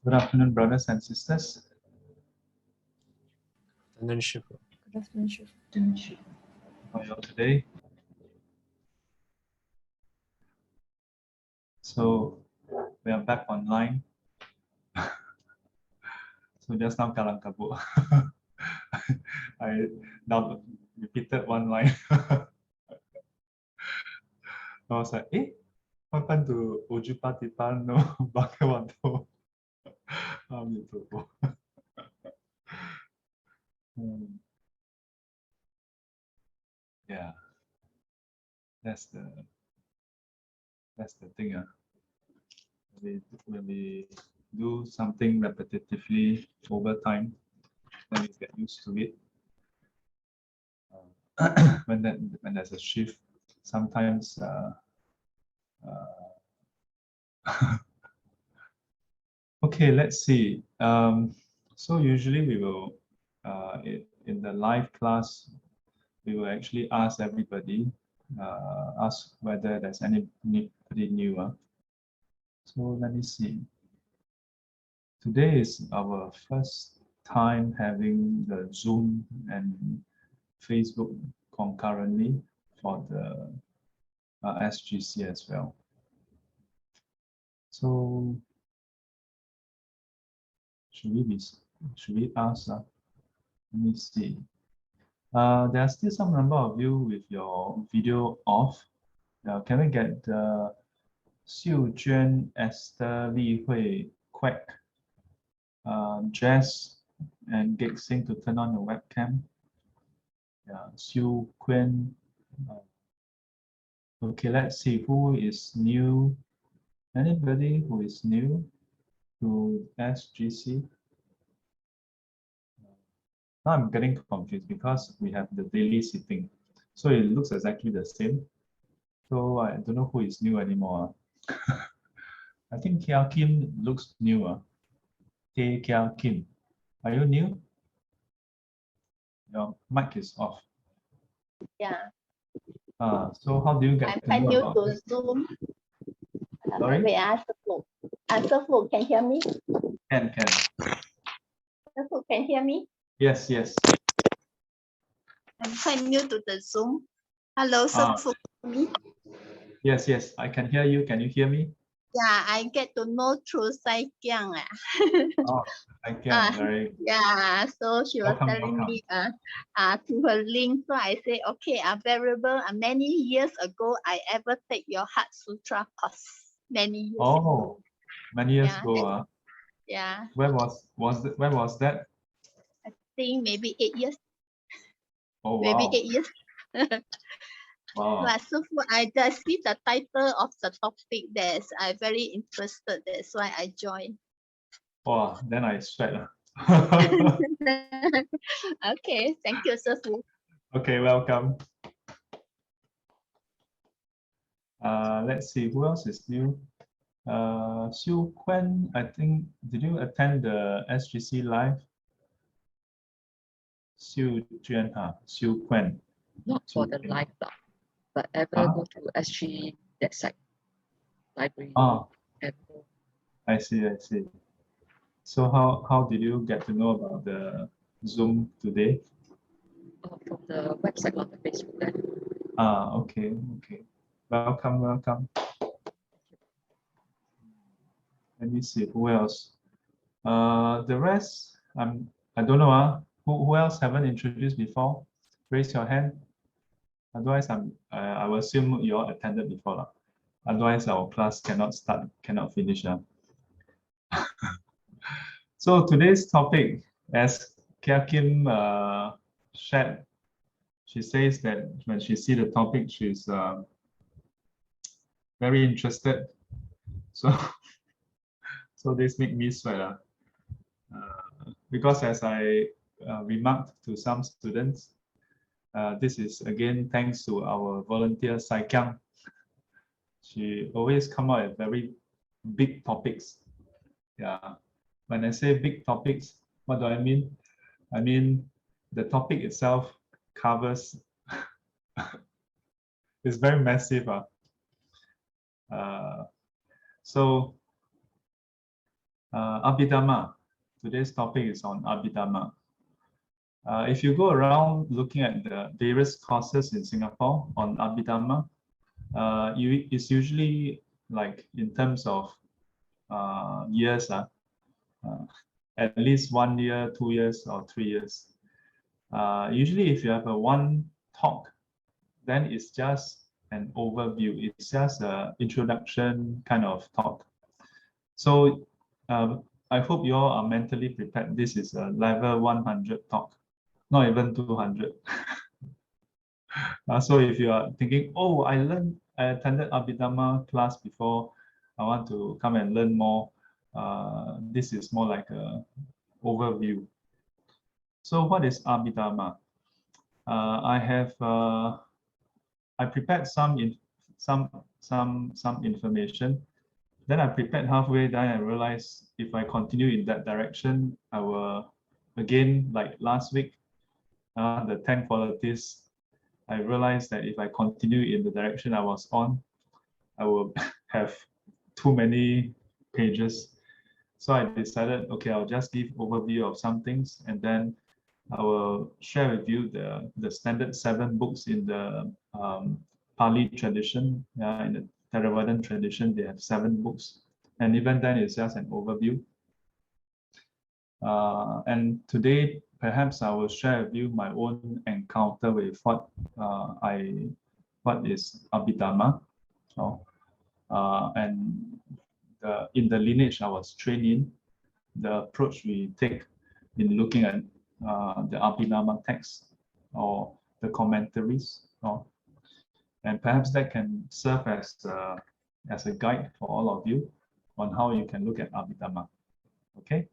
Good afternoon, brothers and sisters. Good afternoon, How are you all today? So we are back online. So just now kalang kabut. I now repeated one line. I was like, makan tu uju patipan no bhagavato. Gitu. Yeah, that's the thing. When we do something repetitively over time, then we get used to it. When there's a shift, sometimes okay, let's see. So usually we will in the live class we will actually ask everybody ask whether there's anybody new. So let me see. Today is our first time having the Zoom and Facebook concurrently for the SGC as well. So should we ask? Let me see. There are still some number of you with your video off. Can we get Xiu Juan, Esther, Li Hui, Quack, Jess, and Gek Sing to turn on your webcam? Yeah, Xiu Quen. Okay, let's see who is new. Anybody who is new to SGC? Now I'm getting confused because we have the daily sitting. So it looks exactly the same. So I don't know who is new anymore. I think Kia Kim looks newer. Tae Kia Kim. Are you new? Your mic is off. Yeah. So how do you get to I'm know new about to it? Zoom. Sorry? Wait, Answer Fu, can you hear me? Can. Answer Fu, can you hear me? Yes. I'm quite new to the Zoom. Hello, Sir Fu. Me? Yes, I can hear you. Can you hear me? Yeah, I get to know through Sai Kiang. Oh, thank you. Very Yeah, so she was telling welcome. me to her link. So I say, okay, available. Many years ago, I ever take your Heart Sutra course. Many years ago. Many years Yeah, ago. Yeah. Where was that? I think maybe 8 years. Oh, Maybe wow. 8 years. Wow. So I just see the title of the topic there. I'm very interested. That's why I joined. Wow, then I sweat. Okay, thank you, Sir Fu. Okay, welcome. Let's see, who else is new? Xiu Quen, I think, did you attend the SGC live? Xiu Juan, Xiu Quen. Not for the live, but ever go to SG that site library. And I see. So how did you get to know about the Zoom today? from the website on the Facebook then. Okay. Welcome. Let me see who else. The rest, I don't know. Who else haven't introduced before? Raise your hand. Otherwise, I will assume you all attended before. Otherwise, our class cannot finish. So today's topic, as Kia Kim shared, she says that when she see the topic, she's very interested. So this make me sweat. Because as I remarked to some students, this is again thanks to our volunteer Sai Kiang. She always come out with very big topics. Yeah. When I say big topics, what do I mean? I mean the topic itself covers it's very massive. So Abhidhamma. Today's topic is on Abhidhamma. If you go around looking at the various courses in Singapore on Abhidhamma, it's usually like in terms of years, at least 1 year, 2 years, or 3 years. Usually, if you have a one talk, then it's just an overview. It's just an introduction kind of talk. So I hope you all are mentally prepared. This is a level 100 talk, not even 200. So if you are thinking, oh, I attended Abhidhamma class before, I want to come and learn more, this is more like an overview. So what is Abhidhamma? I prepared some information. Then I prepared halfway, then I realized if I continue in that direction, I will again, like last week, the 10 qualities, I realized that if I continue in the direction I was on, I will have too many pages. So I decided, okay, I'll just give overview of some things, and then I will share with you the standard 7 books in the Pali tradition. In the Theravadan tradition, they have 7 books, and even then it's just an overview. And today, perhaps I will share with you my own encounter with what is Abhidhamma, and in the lineage I was trained in, the approach we take in looking at the Abhidhamma text or the commentaries, and perhaps that can serve as a guide for all of you on how you can look at Abhidhamma. Okay,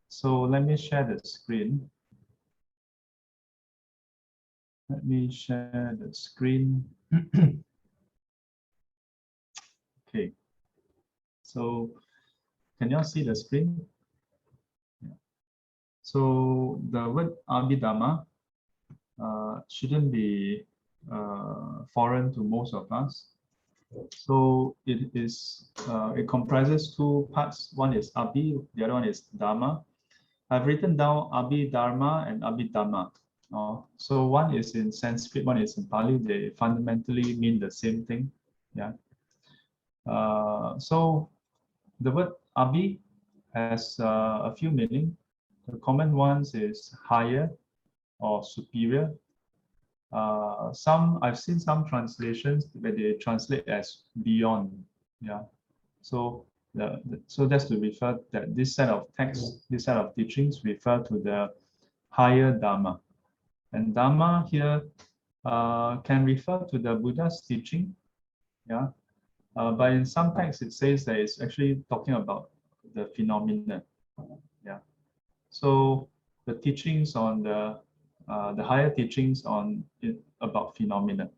so let me share the screen. Let me share the screen. Okay, so can you all see the screen? Yeah. So the word Abhidhamma shouldn't be foreign to most of us. So it comprises 2 parts. One is Abhi, the other one is Dharma. I've written down Abhidharma and Abhidhamma. So one is in Sanskrit, one is in Pali. They fundamentally mean the same thing. Yeah. So the word Abhi has a few meanings. The common ones is higher or superior. I've seen some translations where they translate as beyond. Yeah. So so that's to refer that this set of texts, this set of teachings refer to the higher Dharma. And Dharma here can refer to the Buddha's teaching. Yeah. But in some texts it says that it's actually talking about the phenomena. Yeah. So the teachings on the higher teachings about phenomena,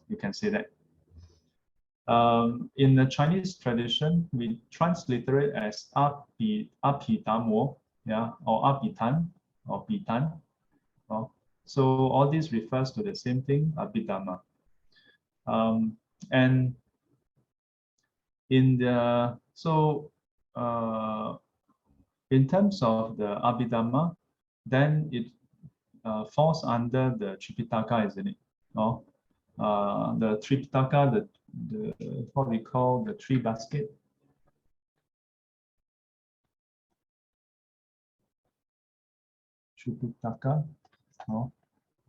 you can say that. In the Chinese tradition, we transliterate as Abhidhammo, yeah, or Abhidhan, or Bidhan. So all this refers to the same thing, Abhidhamma. And in terms of the Abhidhamma, then it falls under the Tripitaka, isn't it? The Tripitaka, what we call the 3 basket. Tripitaka.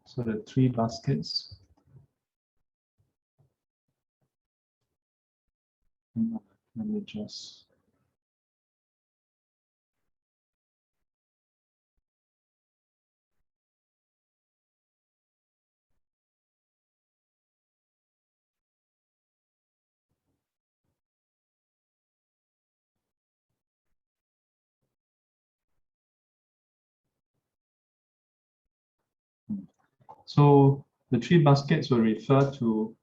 So the 3 baskets. Let me just. So the 3 baskets will refer to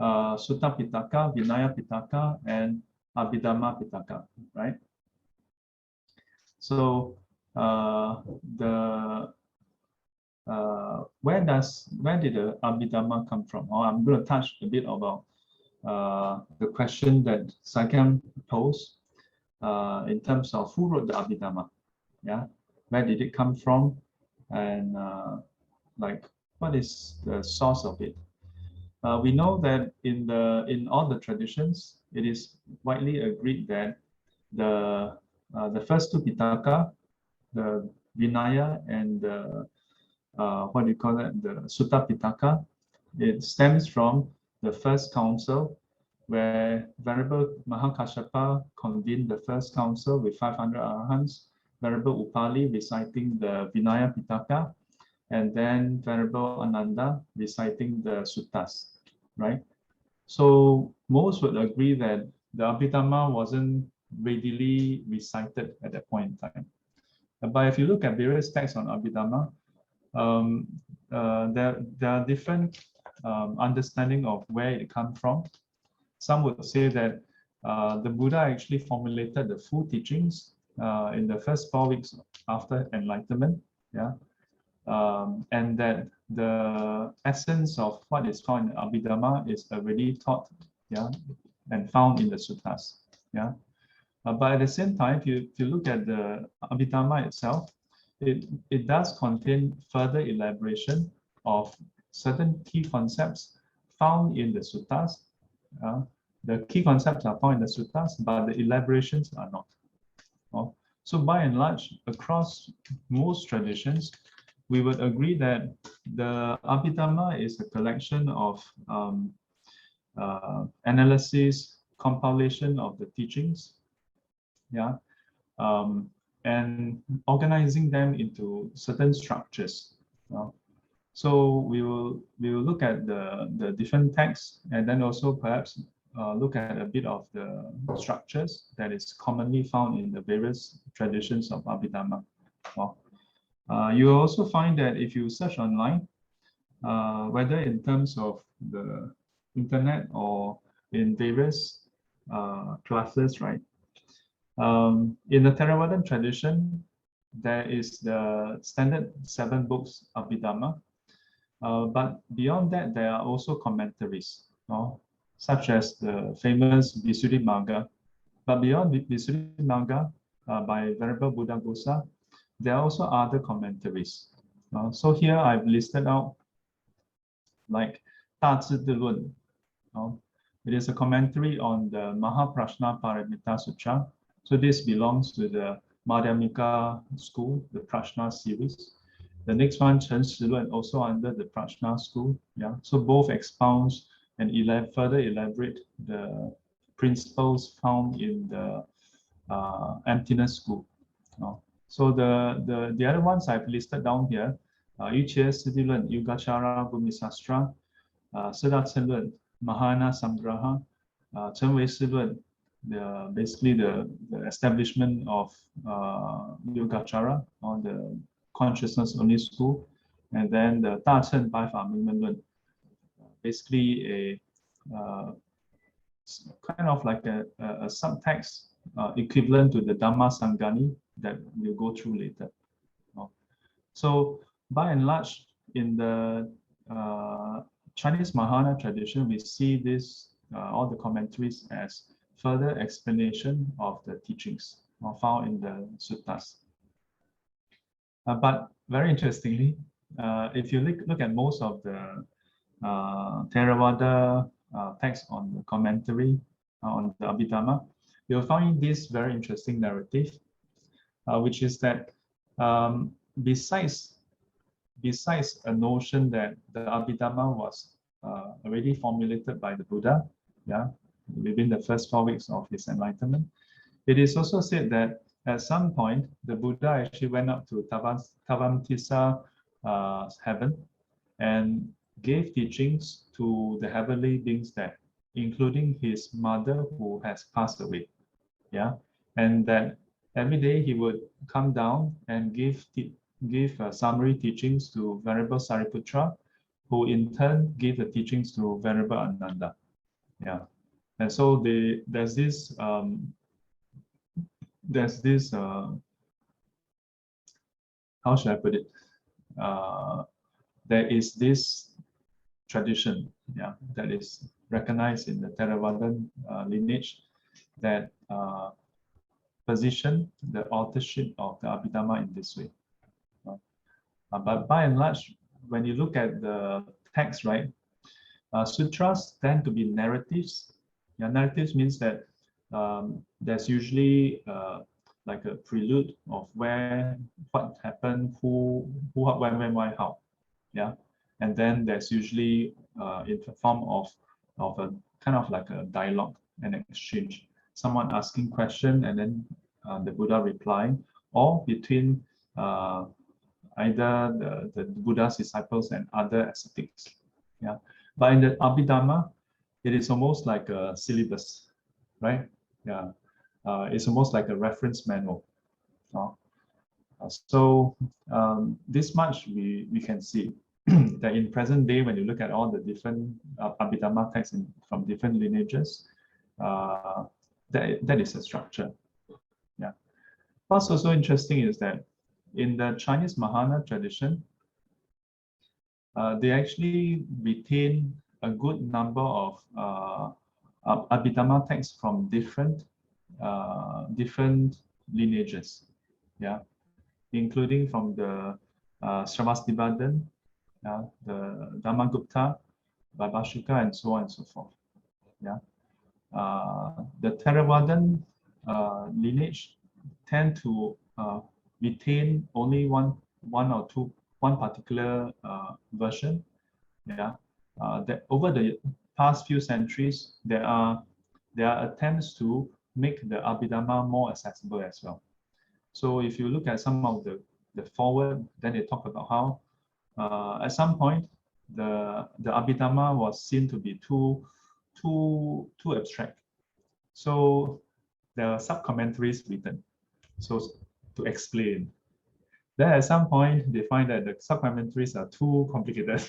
Sutta Pitaka, Vinaya Pitaka, and Abhidhamma Pitaka, right? So where did the Abhidhamma come from? I'm going to touch a bit about the question that Sakyam posed. in terms of who wrote the Abhidhamma. Yeah, where did it come from, and like what is the source of it? We know that in all the traditions, it is widely agreed that the first two Pitaka, the Vinaya and the what do you call it, the Sutta Pitaka, it stems from the first council where Venerable Mahakashyapa convened the first council with 500 Arahants, Venerable Upali reciting the Vinaya Pitaka, and then Venerable Ananda reciting the Suttas, right? So most would agree that the Abhidhamma wasn't readily recited at that point in time. But if you look at various texts on Abhidhamma, there are different understanding of where it comes from. Some would say that the Buddha actually formulated the full teachings in the first 4 weeks after enlightenment, yeah, and that the essence of what is found in Abhidhamma is already taught, yeah, and found in the suttas, yeah. But at the same time, if you look at the Abhidhamma itself, it does contain further elaboration of certain key concepts found in the suttas. The key concepts are found in the suttas, but the elaborations are not. So by and large, across most traditions, we would agree that the Abhidhamma is a collection of analysis, compilation of the teachings, yeah, and organizing them into certain structures. So we will look at the different texts, and then also perhaps look at a bit of the structures that is commonly found in the various traditions of Abhidhamma. You will also find that if you search online, whether in terms of the internet or in various classes, right? In the Theravadan tradition, there is the standard 7 books of Abhidhamma, but beyond that, there are also commentaries, such as the famous Visuddhimagga. But beyond Visuddhimagga by Venerable Buddhaghosa, there are also other commentaries. So here I've listed out like Dazhi Dilun. It is a commentary on the Mahaprajna Paramita Sutra. So this belongs to the Madhyamika school, the Prajna series. The next one, Chen Shilun, also under the Prajna school. Yeah, so both expounds and further elaborate the principles found in the emptiness school. So the other ones I've listed down here, Yuchye Siddhilun, Yugachara Bhumisastra, Siddhartha Mahana Samgraha, Chen Wei Silun, basically the establishment of Yogacara, or the consciousness only school, and then the Da Chen Bai Fa Mingmen Lun, basically a kind of like a subtext equivalent to the Dhamma Sangani that we'll go through later. So by and large, in the Chinese Mahayana tradition, we see this all the commentaries as further explanation of the teachings found in the suttas. But very interestingly, if you look at most of the Theravada texts on the commentary on the Abhidhamma, you'll find this very interesting narrative, which is that besides a notion that the Abhidhamma was already formulated by the Buddha, yeah, within the first 4 weeks of his enlightenment, it is also said that at some point the Buddha actually went up to Tavamtisa heaven and gave teachings to the heavenly beings there, including his mother who has passed away. Yeah, and that every day he would come down and give summary teachings to Venerable Sariputra, who in turn gave the teachings to Venerable Ananda. Yeah, and so there's this how should I put it? There is this tradition, yeah, that is recognized in the Theravadan lineage, that position the authorship of the Abhidhamma in this way. But by and large, when you look at the text, right, sutras tend to be narratives. Yeah, narratives means that there's usually like a prelude of what happened, who, when, why, how. Yeah, and then there's usually in the form of a kind of like a dialogue, an exchange, someone asking question and then the Buddha replying, or between either the Buddha's disciples and other ascetics. Yeah, but in the Abhidhamma, it is almost like a syllabus, right? Yeah, it's almost like a reference manual. So this much we can see that in present day, when you look at all the different Abhidhamma texts from different lineages, that is a structure. Yeah. What's also interesting is that in the Chinese Mahayana tradition, they actually retain a good number of Abhidhamma texts from different lineages. Yeah, including from the Sravastivadin, the Dhammagupta, Vaibhashika, and so on and so forth. Yeah, the Theravadan lineage tend to retain only one particular version. Yeah, that over the past few centuries, there are attempts to make the Abhidhamma more accessible as well. So if you look at some of the forward, then they talk about how at some point the Abhidhamma was seen to be too abstract. So there are sub-commentaries written, so to explain. Then at some point they find that the sub-commentaries are too complicated.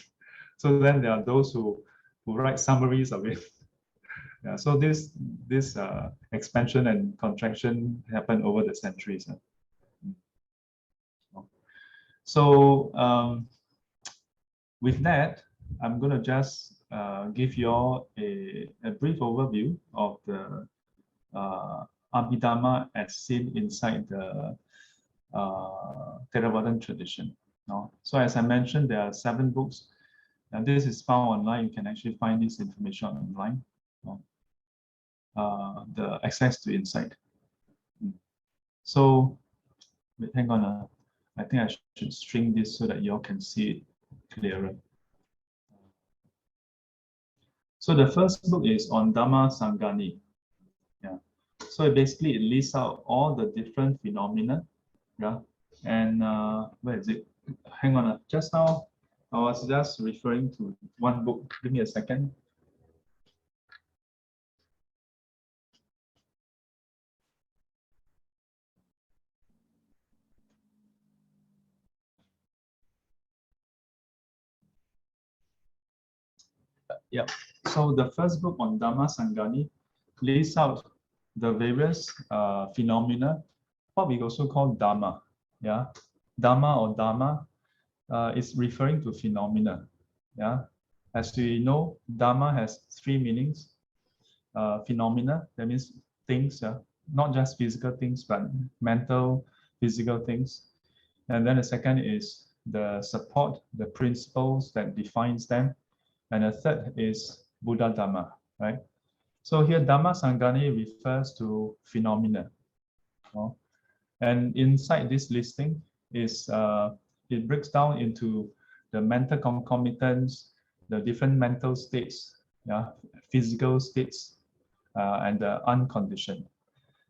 So then there are those who write summaries of it. Yeah, so this expansion and contraction happened over the centuries. So with that, I'm going to just give you all a brief overview of the Abhidhamma as seen inside the Theravadan tradition. So as I mentioned, there are 7 books, and this is found online. You can actually find this information online. The access to insight. So hang on, I think I should string this so that you all can see it clearer. So the first book is on Dhamma Sangani. Yeah. So basically it lists out all the different phenomena. Yeah. And where is it? Hang on. Just now I was just referring to one book. Give me a second. Yeah. So the first book on Dhamma Sangani lists out the various phenomena, what we also call Dhamma. Yeah, Dhamma or Dharma is referring to phenomena. Yeah, as we know, Dhamma has 3 meanings. Phenomena, that means things, not just physical things, but mental, physical things. And then the second is the support, the principles that defines them. And the third is Buddha Dhamma, right? So here Dhamma Sangani refers to phenomena. And inside this listing is it breaks down into the mental concomitants, the different mental states, physical states, and the unconditioned.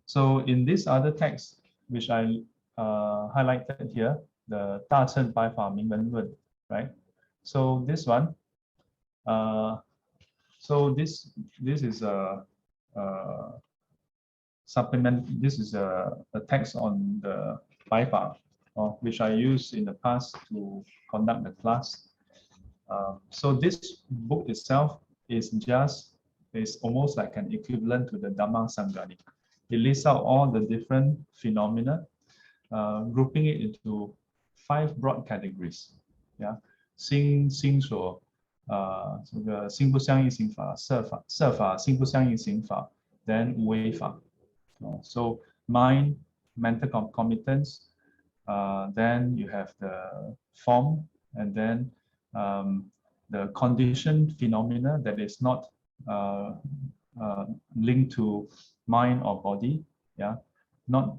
So in this other text, which I highlighted here, the 大乘白法明文论, right? So this one, so this is a supplement. This is a text on the 白法, which I used in the past to conduct the class. So this book itself is almost like an equivalent to the Dhamma Sangani. It lists out all the different phenomena, grouping it into 5 broad categories. Yeah, 心所这个心不相应行法，色法心不相应行法，then 无为法。So mind, mental concomitants, then you have the form, and then the conditioned phenomena that is not linked to mind or body, yeah, not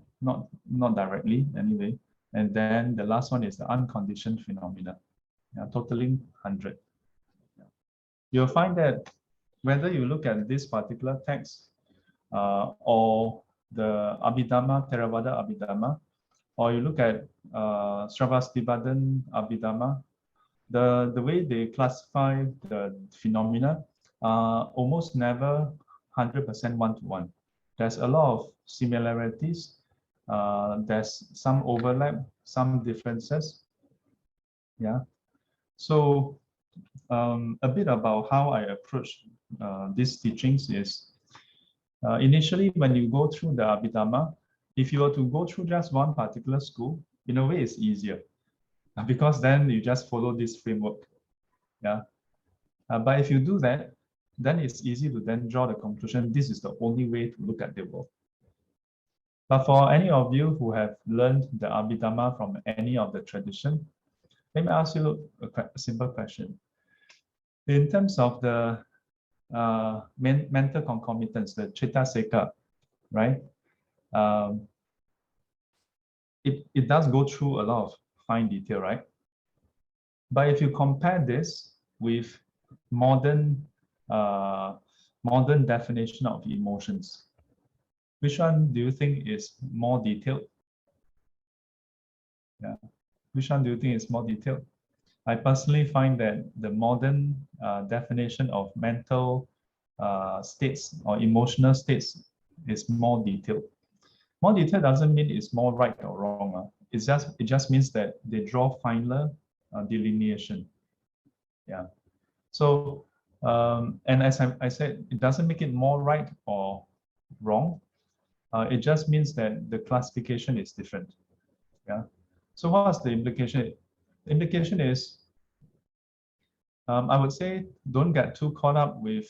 directly anyway. And then the last one is the unconditioned phenomena, yeah, totaling 100. You'll find that whether you look at this particular text or the Abhidhamma, Theravada Abhidhamma, or you look at Sravastivadin Abhidhamma, the way they classify the phenomena almost never 100% one-to-one. There's a lot of similarities. There's some overlap, some differences. Yeah. So a bit about how I approach these teachings is initially when you go through the Abhidhamma, if you were to go through just one particular school, in a way it's easier because then you just follow this framework. Yeah. But if you do that, then it's easy to then draw the conclusion, this is the only way to look at the world. But for any of you who have learned the Abhidhamma from any of the tradition, let me ask you a simple question. In terms of the mental concomitants, the Chitta Seka, right? It does go through a lot of fine detail, right? But if you compare this with modern definition of emotions, which one do you think is more detailed? Yeah, which one do you think is more detailed? I personally find that the modern definition of mental states or emotional states is more detailed. More detailed doesn't mean it's more right or wrong. It just means that they draw finer delineation. Yeah. So and as I said, it doesn't make it more right or wrong. It just means that the classification is different. Yeah. So what's the implication? The implication is, I would say, don't get too caught up with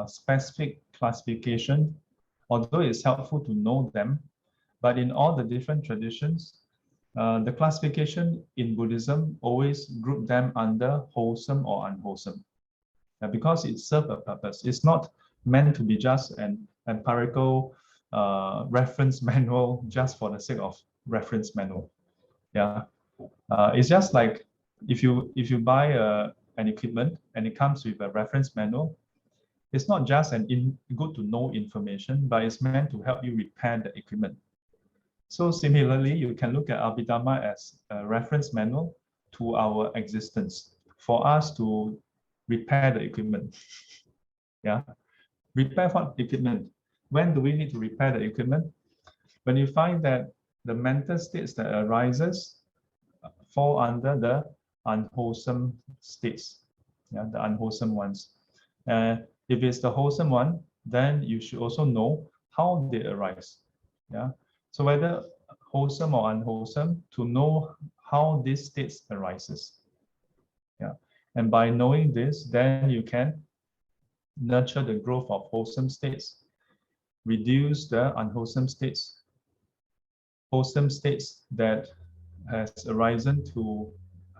specific classification, although it's helpful to know them. But in all the different traditions, the classification in Buddhism always group them under wholesome or unwholesome, because it serves a purpose. It's not meant to be just an empirical reference manual just for the sake of reference manual. Yeah, it's just like if you buy an equipment and it comes with a reference manual, it's not just good to know information, but it's meant to help you repair the equipment. So similarly, you can look at Abhidhamma as a reference manual to our existence for us to repair the equipment. Yeah, repair what equipment? When do we need to repair the equipment? When you find that the mental states that arises fall under the unwholesome states, yeah, the unwholesome ones. If it's the wholesome one, then you should also know how they arise. Yeah. So whether wholesome or unwholesome, to know how these states arises. Yeah. And by knowing this, then you can nurture the growth of wholesome states, reduce the unwholesome states, wholesome states that has arisen to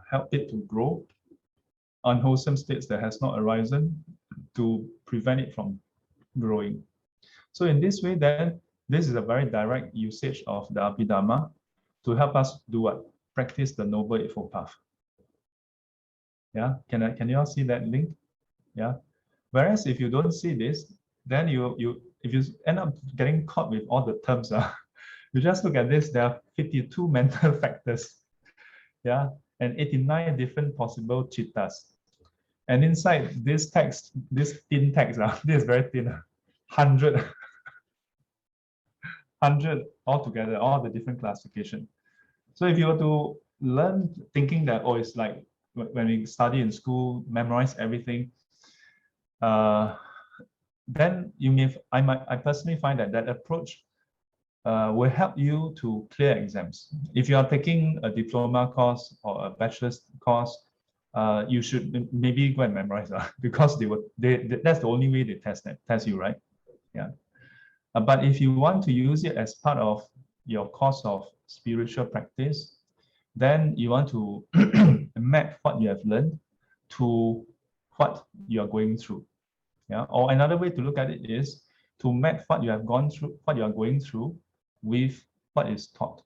help it to grow, unwholesome states that has not arisen to prevent it from growing. So in this way, then, this is a very direct usage of the Abhidhamma to help us do what? Practice the Noble Eightfold Path. Yeah, can you all see that link? Yeah. Whereas if you don't see this, then if you end up getting caught with all the terms, you just look at this, there are 52 mental factors. Yeah, and 89 different possible chittas. And inside this text, this thin text, this is very thin, 100 altogether, all the different classification. So if you were to learn thinking that, oh, it's like when we study in school, memorize everything, then I personally find that approach will help you to clear exams. If you are taking a diploma course or a bachelor's course, you should maybe go and memorize because that's the only way they test you, right? Yeah. But if you want to use it as part of your course of spiritual practice, then you want to map what you have learned to what you are going through. Yeah. Or another way to look at it is to map what you have gone through, what you are going through, with what is taught.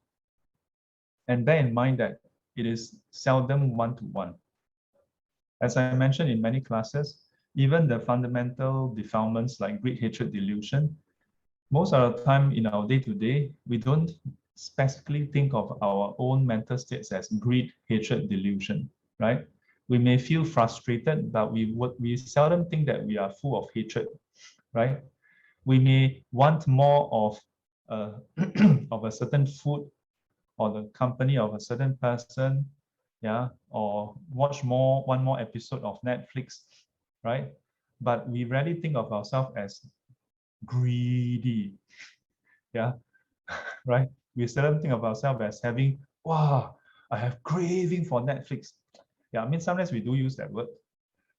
And bear in mind that it is seldom one-to-one. As I mentioned in many classes, even the fundamental defilements like greed, hatred, delusion, most of the time in our day-to-day, we don't specifically think of our own mental states as greed, hatred, delusion, right? We may feel frustrated, but we seldom think that we are full of hatred, right? We may want more of of a certain food or the company of a certain person, yeah, or watch one more episode of Netflix, right? But we rarely think of ourselves as greedy, yeah, right? We seldom think of ourselves as having, wow, I have craving for Netflix. Yeah, I mean, sometimes we do use that word,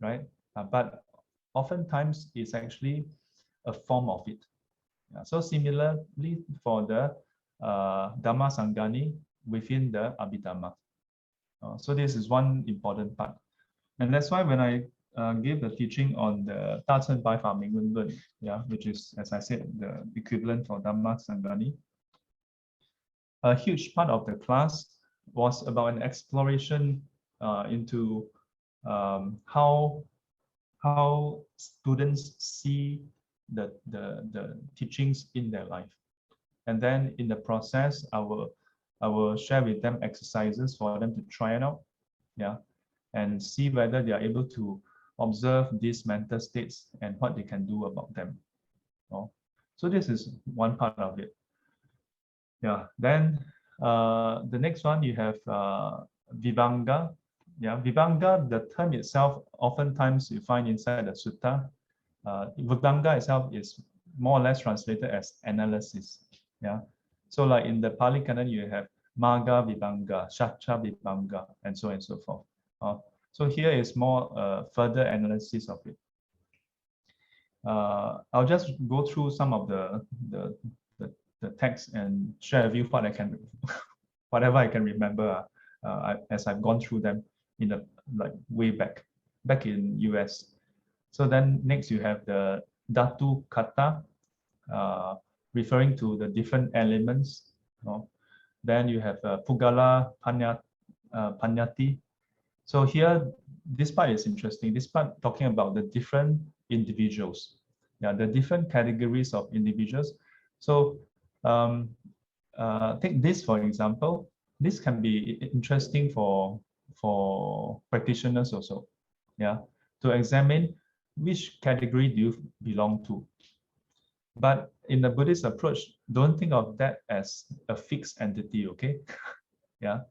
right? But oftentimes it's actually a form of it. Yeah, so similarly for the Dhamma Sangani within the Abhidhamma. So this is one important part. And that's why when I gave the teaching on the 大乘白法明文论, yeah, which is, as I said, the equivalent for Dhamma Sangani, a huge part of the class was about an exploration into how students see the teachings in their life. And then in the process, I will share with them exercises for them to try it out, yeah, and see whether they are able to observe these mental states and what they can do about them. Oh. So this is one part of it. Yeah, then the next one you have Vibhanga. Yeah, Vibhanga, the term itself, oftentimes you find inside the sutta. Vibhanga itself is more or less translated as analysis. Yeah, so like in the Pali Canon, you have Magga Vibhanga, Shacha Vibhanga, and so on and so forth. So here is more further analysis of it. I'll just go through some of the text and share with you what I can, whatever I can remember as I've gone through them in the way back in US. So then next you have the Dhatu Kata, referring to the different elements. Then you have Pugala Panyati. So here, this part is interesting. This part talking about the different individuals, yeah, the different categories of individuals. So take this for example. This can be interesting for practitioners also, yeah, to examine which category do you belong to. But in the Buddhist approach, don't think of that as a fixed entity, okay? Yeah.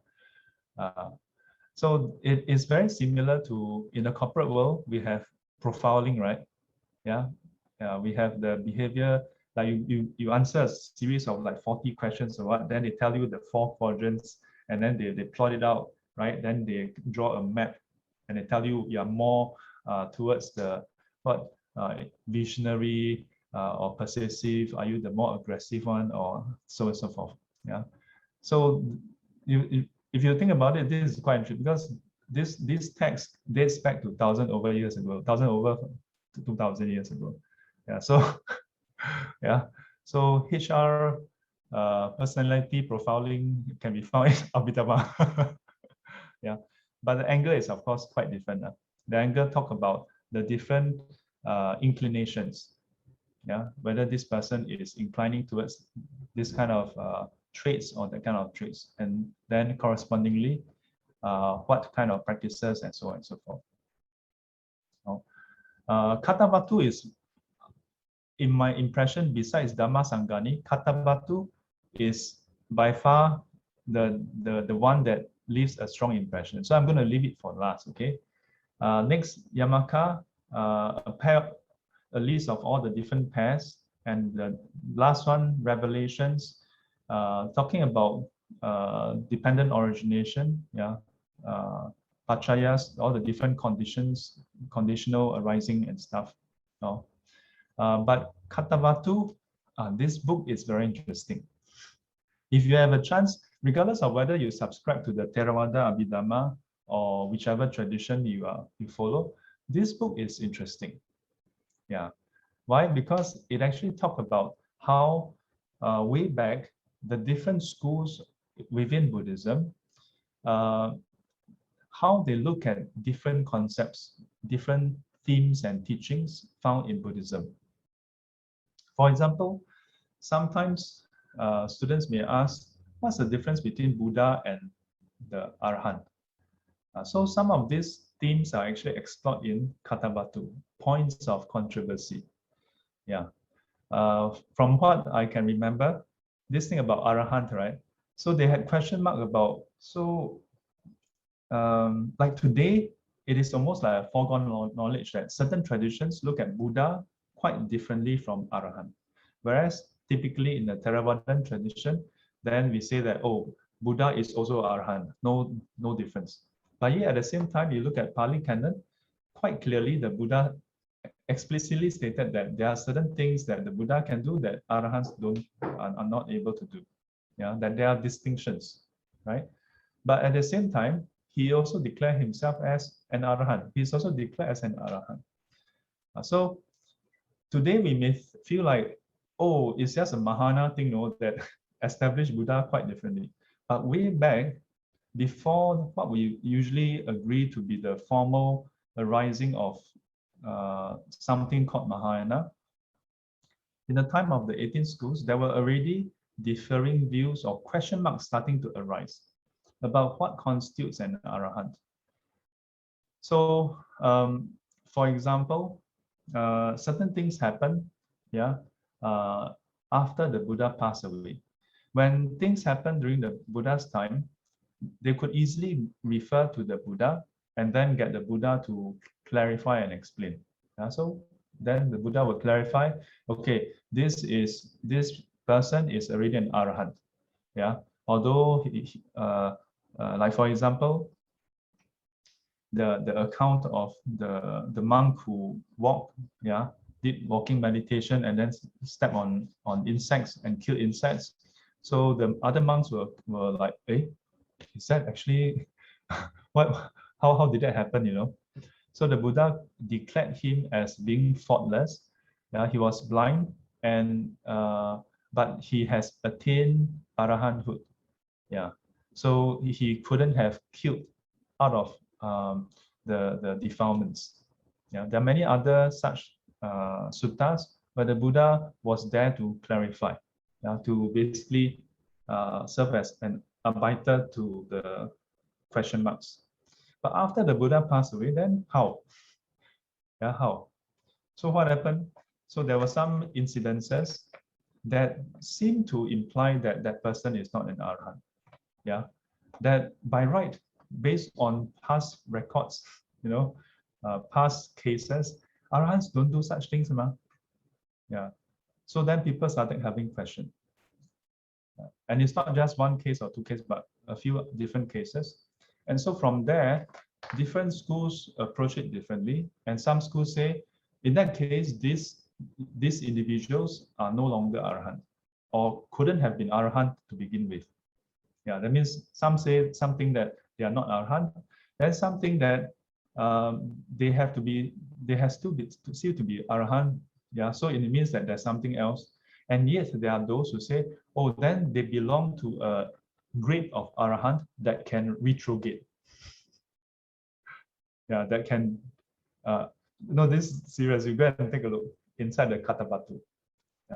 So it is very similar to, in the corporate world, we have profiling, right? Yeah. We have the behavior, like you answer a series of like 40 questions or what, then they tell you the 4 quadrants, and then they plot it out, right? Then they draw a map, and they tell you are more towards the visionary or persuasive. Are you the more aggressive one, or so on and so forth? Yeah. So if you think about it, this is quite interesting because this text dates back to 2,000 years ago. Yeah. So yeah. So HR personality profiling can be found in Abhidhamma. Yeah. But the angle is of course quite different. The angle talk about the different inclinations. Yeah, whether this person is inclining towards this kind of traits or that kind of traits, and then correspondingly, what kind of practices and so on and so forth. Katavatu is, in my impression, besides Dhamma Sangani, Katavatu is by far the one that leaves a strong impression. So I'm going to leave it for last. Okay. Next, Yamaka, a list of all the different pairs, and the last one, Revelations, talking about dependent origination, yeah, Pachayas, all the different conditions, conditional arising and stuff. But Katavatu, this book is very interesting. If you have a chance, regardless of whether you subscribe to the Theravada Abhidhamma or whichever tradition you follow, this book is interesting. Yeah. Why? Because it actually talks about how way back the different schools within Buddhism, how they look at different concepts, different themes and teachings found in Buddhism. For example, sometimes students may ask, what's the difference between Buddha and the Arahant? So some of these themes are actually explored in Kathabatu, points of controversy. Yeah. From what I can remember, this thing about Arahant, right? So they had question mark about, so like today, it is almost like a foregone knowledge that certain traditions look at Buddha quite differently from Arahant. Whereas typically in the Theravadan tradition, then we say that, oh, Buddha is also Arahant, no difference. But yet at the same time, you look at Pali Canon, quite clearly the Buddha explicitly stated that there are certain things that the Buddha can do that Arahants are not able to do. Yeah, that there are distinctions, right? But at the same time, he also declared himself as an Arahant. He's also declared as an Arahant. So today we may feel like, oh, it's just a Mahana thing, that established Buddha quite differently. But way back, before what we usually agree to be the formal arising of something called Mahayana, in the time of the 18th schools, there were already differing views or question marks starting to arise about what constitutes an Arahant. So, for example, certain things happen, after the Buddha passed away. When things happen during the Buddha's time, they could easily refer to the Buddha and then get the Buddha to clarify and explain. So then the Buddha will clarify, okay, this person is already an Arahant. Although like for example, the account of the monk who walked, did walking meditation and then step on insects and kill insects. So the other monks were like, hey, is that actually how did that happen, So the Buddha declared him as being faultless. He was blind and but he has attained arahanthood. So he couldn't have killed out of the defilements. There are many other such suttas where the Buddha was there to clarify, to basically serve as an arbiter to the question marks. But after the Buddha passed away, then how? How? So what happened? So there were some incidences that seem to imply that that person is not an Arahant. That by right, based on past records, past cases, Arahants don't do such things, So then people started having questions. And it's not just one case or two cases, but a few different cases. And so from there, different schools approach it differently. And some schools say, in that case, these individuals are no longer Arahant or couldn't have been Arahant to begin with. That means some say something that they are not Arahant, then something that they still to be Arahant. So it means that there's something else. And yet there are those who say, oh, then they belong to a grade of Arahant that can retrograde. That can, this is serious. You go and take a look inside the Kathabatu.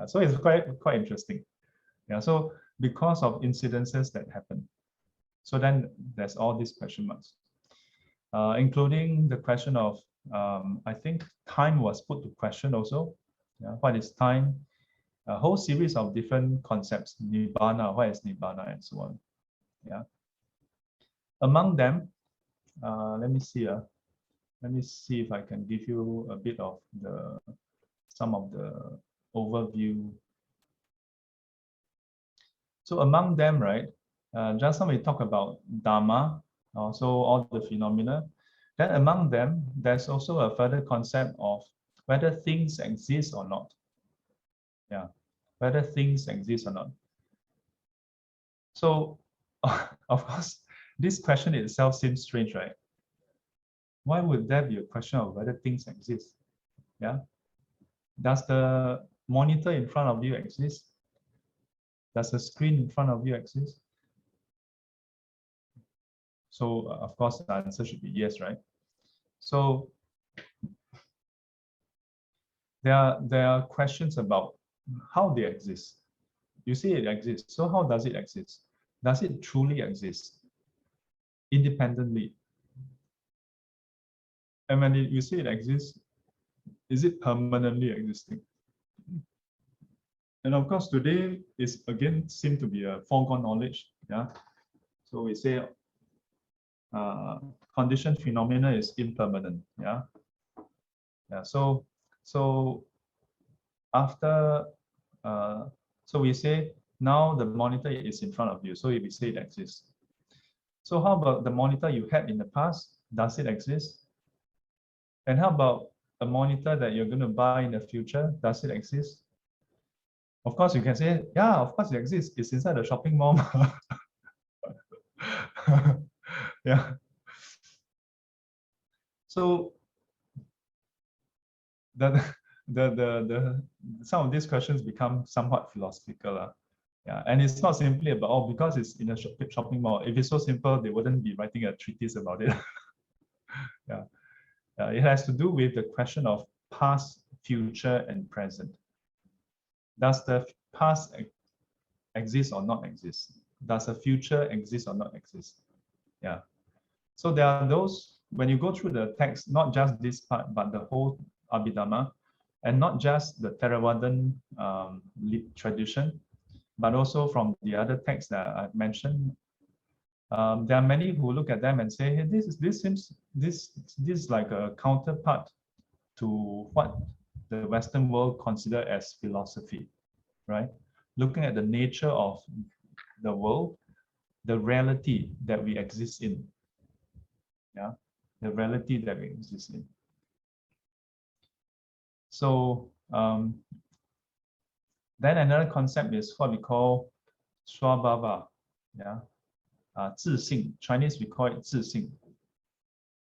So it's quite interesting. So because of incidences that happen. So then there's all these question marks, including the question of, I think time was put to question also. What is time? A whole series of different concepts, Nibbana, what is Nibbana, and so on. Among them, let me see if I can give you a bit of some of the overview. So among them, right, just now we talk about Dharma, also all the phenomena. Then among them, there's also a further concept of whether things exist or not. whether things exist or not. So, of course, this question itself seems strange, right? Why would there be a question of whether things exist? Yeah. Does the monitor in front of you exist? Does the screen in front of you exist? So, of course, the answer should be yes, right? So, there are questions about how they exist. You see it exists. So how does it exist? Does it truly exist independently? And when you see it exists, is it permanently existing? And of course, today is again seem to be a foregone knowledge. Yeah. So we say conditioned phenomena is impermanent. Yeah. Yeah. So after so we say now the monitor is in front of you. So if we say it exists. So how about the monitor you had in the past? Does it exist? And how about a monitor that you're going to buy in the future? Does it exist? Of course, you can say, yeah, of course it exists. It's inside the shopping mall. Yeah. So some of these questions become somewhat philosophical. Yeah, and it's not simply about, oh, because it's in a shopping mall. If it's so simple, they wouldn't be writing a treatise about it. Yeah. It has to do with the question of past, future, and present. Does the past exist or not exist? Does the future exist or not exist? Yeah. So there are those, when you go through the text, not just this part, but the whole Abhidhamma, and not just the Theravadan tradition, but also from the other texts that I've mentioned. There are many who look at them and say, hey, this is like a counterpart to what the Western world consider as philosophy, right? Looking at the nature of the world, the reality that we exist in. Yeah, the reality that we exist in. So then another concept is what we call swabhava. Yeah, 自性. Chinese we call it 自性.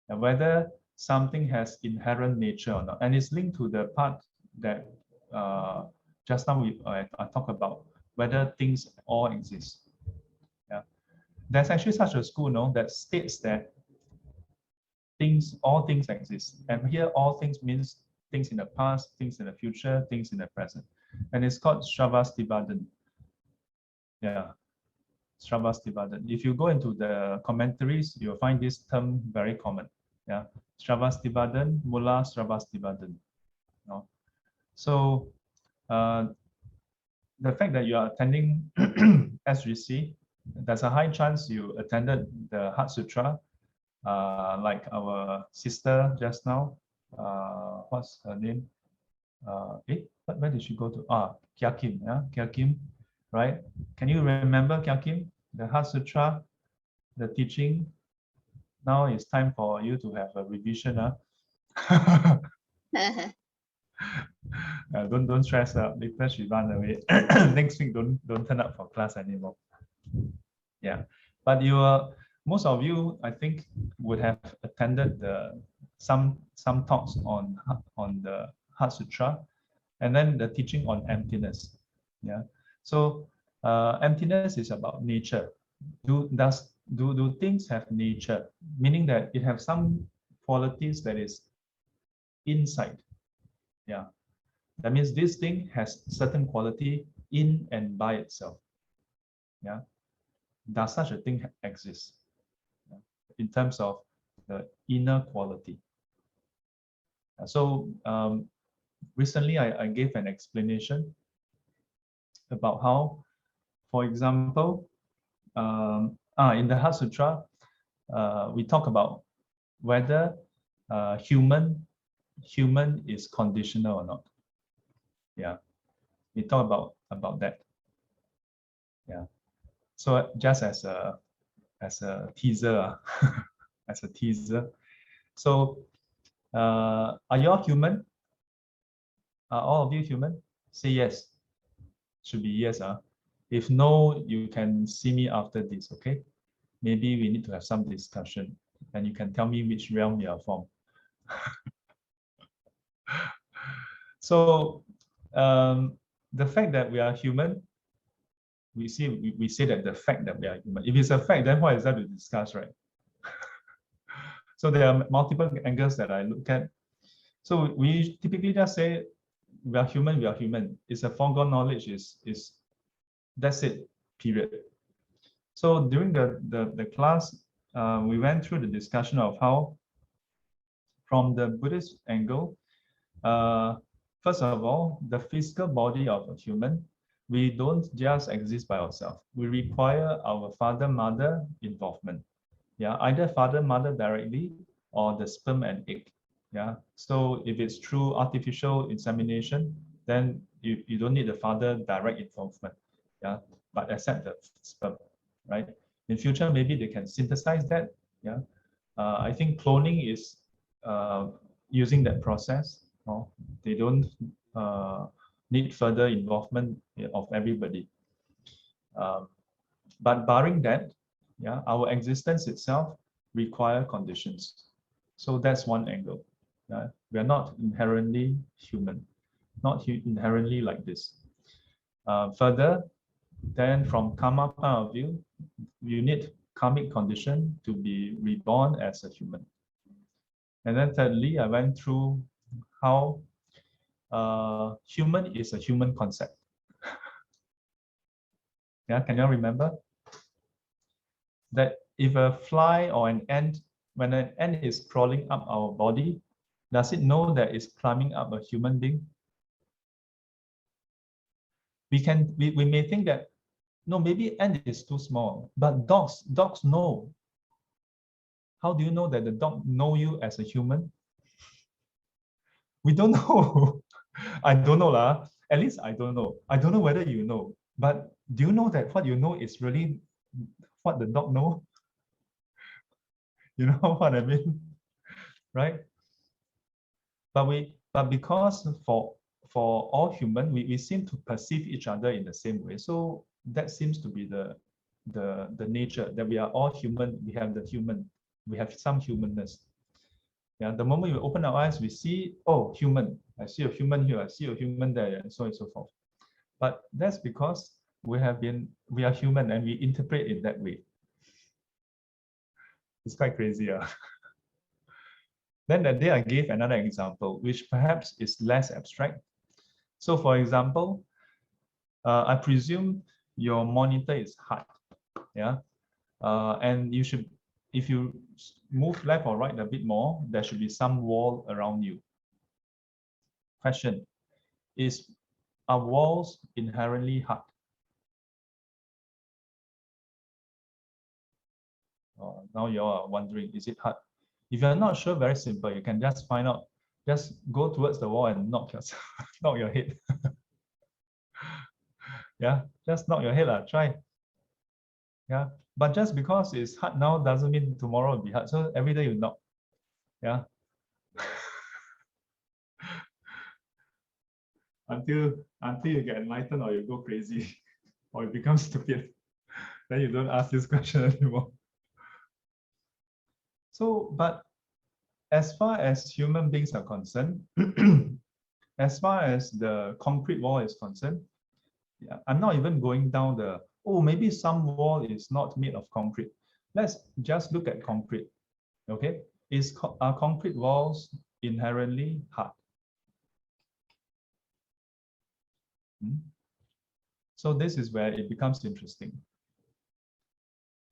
And whether something has inherent nature or not, and it's linked to the part that just now I talked about whether things all exist. Yeah, there's actually such a school, no, that states that all things exist, and here all things means things in the past, things in the future, things in the present, and it's called Sravastibhadan. Yeah, Sravastibhadan. If you go into the commentaries, you'll find this term very common. Yeah, Sravastibhadan, Mula Sravastibhadan. No? So the fact that you are attending SGC, there's a high chance you attended the Heart Sutra, like our sister just now. What's her name? Where did she go to? Kia Kim, yeah, Kia Kim, right? Can you remember Kia Kim? The Heart Sutra, the teaching. Now it's time for you to have a revision. Don't stress out because she ran away. Next week, don't turn up for class anymore. Yeah, but most of you, I think, would have attended some talks on the Heart Sutra, and then the teaching on emptiness. Yeah, so emptiness is about nature. Do things have nature? Meaning that it have some qualities that is inside. Yeah, that means this thing has certain quality in and by itself. Yeah, does such a thing exist? Yeah. In terms of the inner quality. So recently I gave an explanation about how, for example, in the Heart Sutra, we talk about whether human is conditional or not. Yeah, we talk about that. Yeah, so just as a teaser, as a teaser. So, are you all human? Are all of you human? Say yes. Should be yes. If no, you can see me after this, okay? Maybe we need to have some discussion and you can tell me which realm you are from. So the fact that we are human, we say that the fact that we are human. If it's a fact, then what is that to discuss, right? So there are multiple angles that I look at. So we typically just say we are human, we are human. It's a foregone knowledge, is that's it, period. So during the class, we went through the discussion of how, from the Buddhist angle, first of all, the physical body of a human, we don't just exist by ourselves. We require our father, mother involvement. Yeah, either father, mother directly or the sperm and egg. Yeah, so if it's through artificial insemination, then you don't need the father direct involvement. Yeah, but accept the sperm, right? In future, maybe they can synthesize that. Yeah, I think cloning is using that process. They don't need further involvement of everybody. But barring that, yeah, our existence itself require conditions. So that's one angle. We are not inherently human, not inherently like this. Further, then from karma point of view, you need karmic condition to be reborn as a human. And then thirdly, I went through how human is a human concept. Yeah, can you remember? That if a fly or an ant, when an ant is crawling up our body, does it know that it's climbing up a human being? We may think that, no, maybe ant is too small, but dogs know. How do you know that the dog know you as a human? We don't know. I don't know lah. At least I don't know. I don't know whether you know. But do you know that what you know is really what the dog know? You know what I mean? Right? But because for all human, we seem to perceive each other in the same way. So that seems to be the nature, that we are all human. We have the human. We have some humanness. Yeah, the moment we open our eyes, we see, oh, human. I see a human here. I see a human there, and so on and so forth. But that's because we are human and we interpret it that way. It's quite crazy. Then that day I gave another example, which perhaps is less abstract. So for example, I presume your monitor is hard. Yeah, and you should, if you move left or right a bit more, there should be some wall around you. Question: are walls inherently hard? Now you are wondering, is it hard? If you're not sure, very simple. You can just find out. Just go towards the wall and knock your head. Yeah, just knock your head. Try. Yeah, but just because it's hard now doesn't mean tomorrow will be hard. So every day you knock. Yeah. until you get enlightened or you go crazy or you become stupid. Then you don't ask this question anymore. So, but as far as human beings are concerned, as far as the concrete wall is concerned, yeah, I'm not even going down maybe some wall is not made of concrete. Let's just look at concrete. Okay, are concrete walls inherently hard? So this is where it becomes interesting.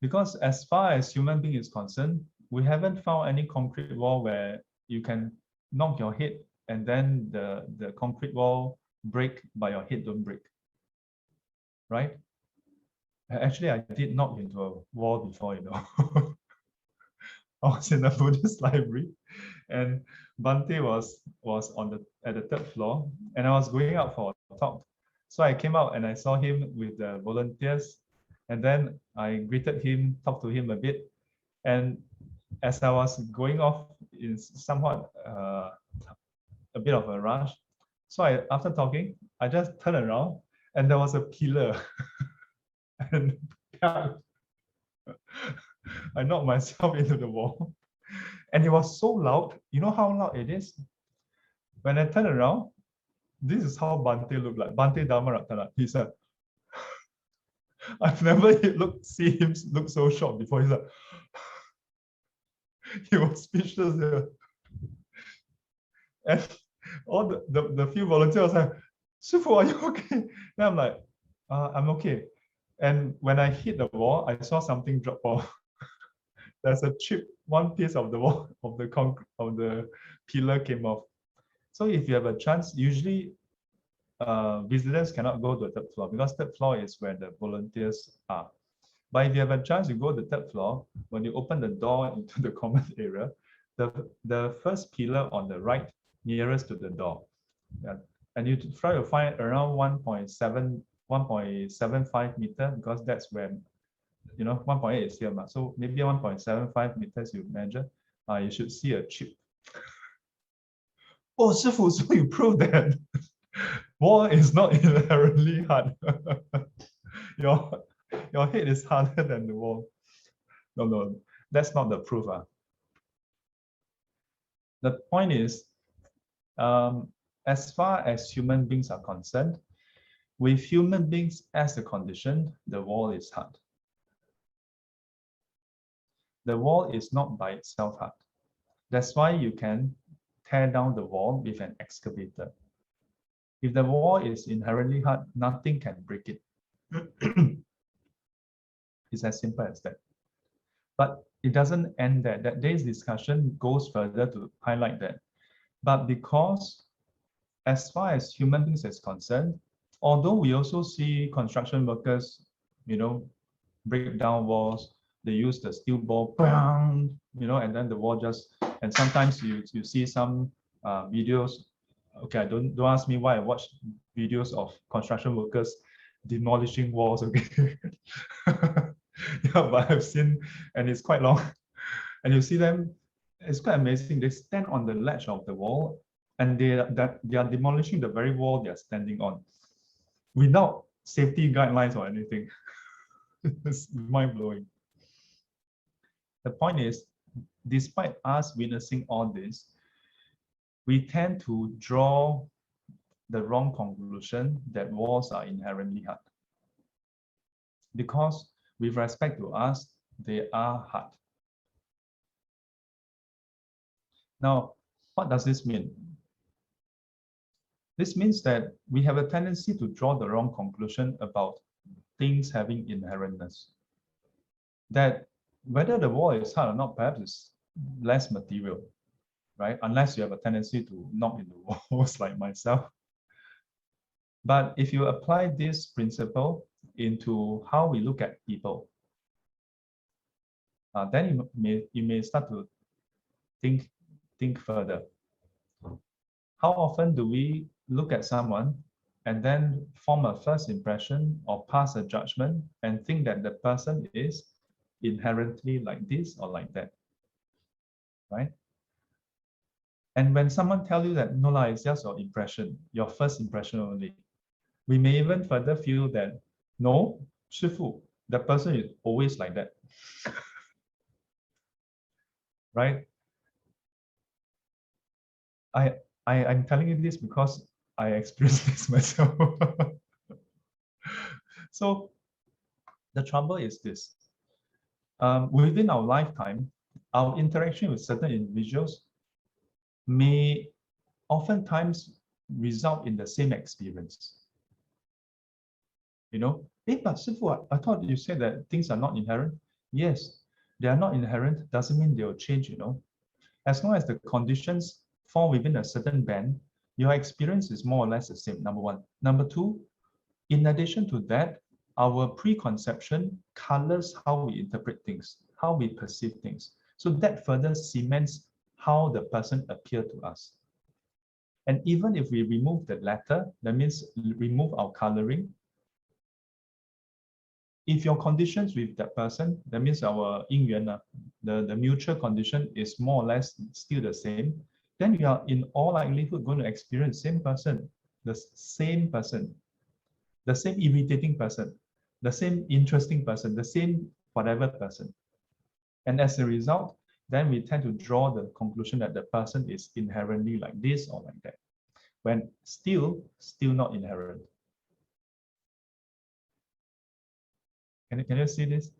Because as far as human being is concerned, we haven't found any concrete wall where you can knock your head and then the concrete wall break, but your head don't break. Right? Actually, I did knock into a wall before, you know. I was in a Buddhist library and Bhante was at the third floor and I was going out for a talk. So I came out and I saw him with the volunteers and then I greeted him, talked to him a bit. And as I was going off in somewhat a bit of a rush, so after talking, I just turned around and there was a pillar. And I knocked myself into the wall. And it was so loud. You know how loud it is? When I turn around, this is how Bante looked like. Bante Dharma Ratana. He said, I've never seen him look so shocked before. He's like, he was speechless here. And all the few volunteers like, Shifu, are you okay? And I'm like, I'm okay. And when I hit the wall, I saw something drop off. There's a chip, one piece of the wall of the pillar came off. So if you have a chance, usually visitors cannot go to the third floor because third floor is where the volunteers are. But if you have a chance to go to the third floor, when you open the door into the common area, the first pillar on the right, nearest to the door, yeah, and you try to find around 1.75 meter, because that's where, 1.8 is here, so maybe 1.75 meters you measure, you should see a chip. Oh, Shifu, so you prove that wall is not inherently hard. your head is harder than the wall. No, that's not the proof. The point is, as far as human beings are concerned, with human beings as a condition, the wall is hard. The wall is not by itself hard. That's why you can tear down the wall with an excavator. If the wall is inherently hard, nothing can break it. It's as simple as that. But it doesn't end there. That day's discussion goes further to highlight that. But because as far as human beings is concerned, although we also see construction workers, break down walls, they use the steel ball, and then the wall just, and sometimes you see some videos. Okay, don't ask me why I watch videos of construction workers demolishing walls. Okay, yeah, but I've seen, and it's quite long, and you see them. It's quite amazing. They stand on the ledge of the wall, and they are demolishing the very wall they are standing on, without safety guidelines or anything. It's mind-blowing. The point is, despite us witnessing all this, we tend to draw the wrong conclusion that walls are inherently hard. Because with respect to us, they are hard. Now, what does this mean? This means that we have a tendency to draw the wrong conclusion about things having inherentness. That whether the wall is hard or not, perhaps it's less material, right? Unless you have a tendency to knock into walls like myself. But if you apply this principle into how we look at people, then you may start to think further. How often do we look at someone and then form a first impression or pass a judgment and think that the person is inherently like this or like that, right? And when someone tells you that, no, it's just your impression, your first impression only, we may even further feel that, no, Shifu, the person is always like that. Right? I'm telling you this because I experienced this myself. So the trouble is this. Within our lifetime, our interaction with certain individuals may oftentimes result in the same experience. But Shifu, I thought you said that things are not inherent. Yes, they are not inherent, doesn't mean they will change, As long as the conditions fall within a certain band, your experience is more or less the same, number one. Number two, in addition to that, our preconception colors how we interpret things, how we perceive things. So that further cements how the person appears to us. And even if we remove the latter, that means remove our coloring. If your conditions with that person, that means our 因缘, the mutual condition is more or less still the same, then you are in all likelihood going to experience the same person. the same irritating person, the same interesting person, the same whatever person. And as a result, then we tend to draw the conclusion that the person is inherently like this or like that, when still not inherent. Can you see this?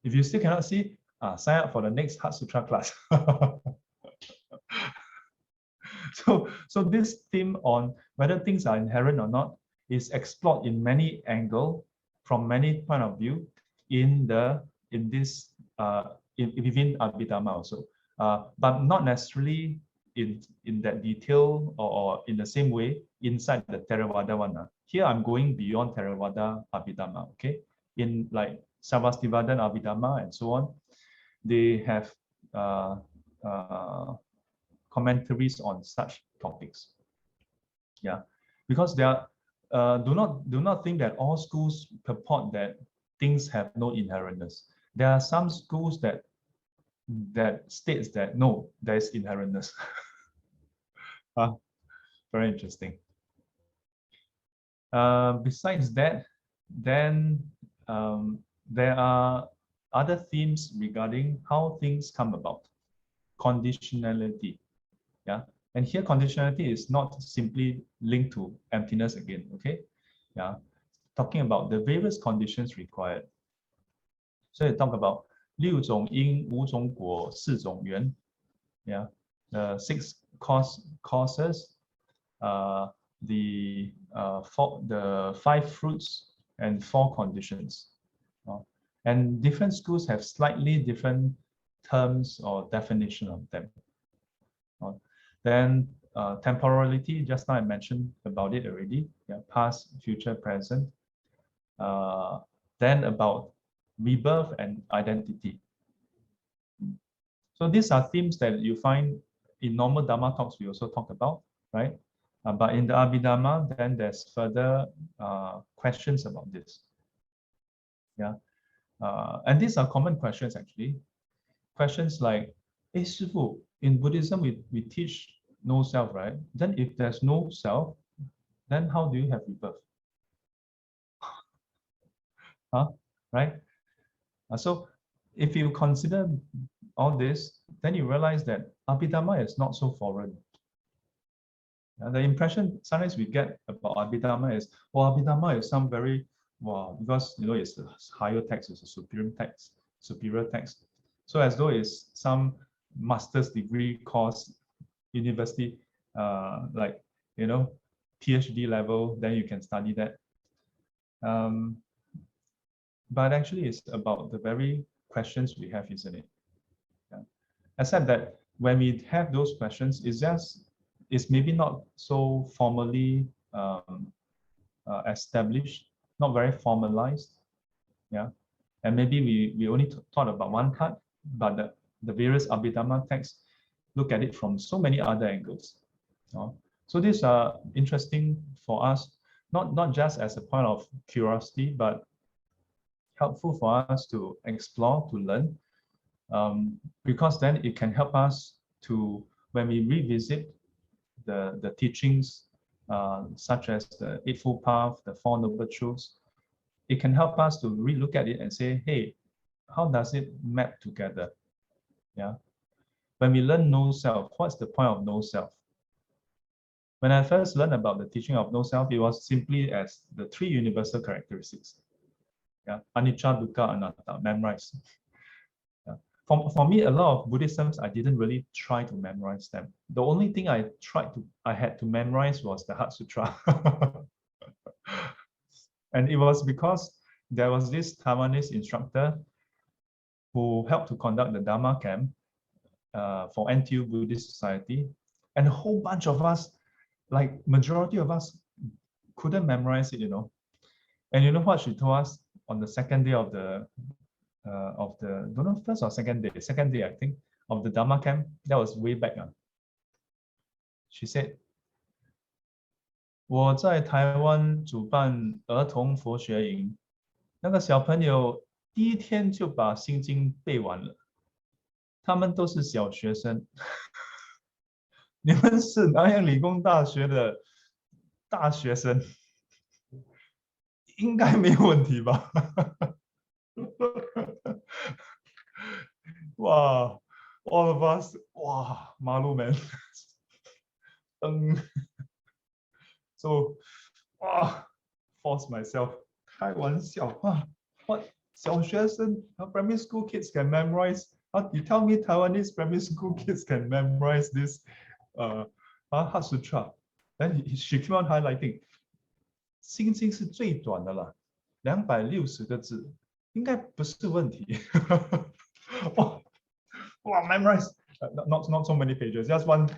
If you still cannot see, sign up for the next Heart Sutra class. So this theme on whether things are inherent or not is explored in many angles, from many point of view, within Abhidhamma also, but not necessarily in that detail or in the same way inside the Theravada one. Here I'm going beyond Theravada Abhidhamma. Okay, in like Sarvastivadana Abhidhamma and so on, they have commentaries on such topics. Yeah, because there are, do not think that all schools purport that things have no inherentness. There are some schools that states that no, there is inherentness. Very interesting. Besides that, then there are other themes regarding how things come about. Conditionality. Yeah, and here conditionality is not simply linked to emptiness again. Okay, yeah, talking about the various conditions required. So you talk about 六种因、五种果、四种缘. Yeah, the 6 causes, the 5 fruits and 4 conditions. And different schools have slightly different terms or definition of them. Then temporality, just now I mentioned about it already. Yeah, past, future, present. Then about rebirth and identity. So these are themes that you find in normal Dharma talks we also talk about, right? But in the Abhidhamma, then there's further questions about this. Yeah, and these are common questions actually. Questions like, hey, Shifu, in Buddhism we teach no self, right? Then if there's no self, then how do you have rebirth? Right? So if you consider all this, then you realize that Abhidhamma is not so foreign. The impression sometimes we get about Abhidhamma is, well, Abhidhamma is some very, well, because it's a higher text, it's a superior text. So as though it's some master's degree course, university, like PhD level, then you can study that. But actually, it's about the very questions we have, isn't it? Yeah. Except that when we have those questions, it's maybe not so formally established, not very formalized. Yeah, and maybe we only thought about one part, but the various Abhidhamma texts look at it from so many other angles. So these are interesting for us, not just as a point of curiosity, but helpful for us to explore, to learn, because then it can help us to, when we revisit the teachings, such as the Eightfold Path, the Four Noble Truths, it can help us to re-look at it and say, hey, how does it map together? Yeah. When we learn no self, what's the point of no self? When I first learned about the teaching of no self, it was simply as the 3 universal characteristics. Yeah, anicca, dukkha, anatta, memorize. Yeah. For me, a lot of Buddhisms, I didn't really try to memorize them. The only thing I had to memorize was the Heart Sutra. And it was because there was this Taiwanese instructor who helped to conduct the Dharma camp for NTU Buddhist Society. And a whole bunch of us, like majority of us, couldn't memorize it, And you know what she told us on the second day of the don't know, first or second day, I think, of the Dharma camp. That was way back. She said, 我在台湾主办儿童佛学营，那个小朋友第一天就把心经背完了，他们都是小学生。你们是南洋理工大学的大学生。应该没有问题吧？哇 all of us, 哇，马路 man. So, 哇 force myself. 开玩笑啊 what 小学生 primary school kids can memorize? You tell me Taiwanese primary school kids can memorize this Heart Sutra? Then she keep on highlighting. 心经是最短的了，260个字，应该不是问题。哇 memorize not so many pages, just one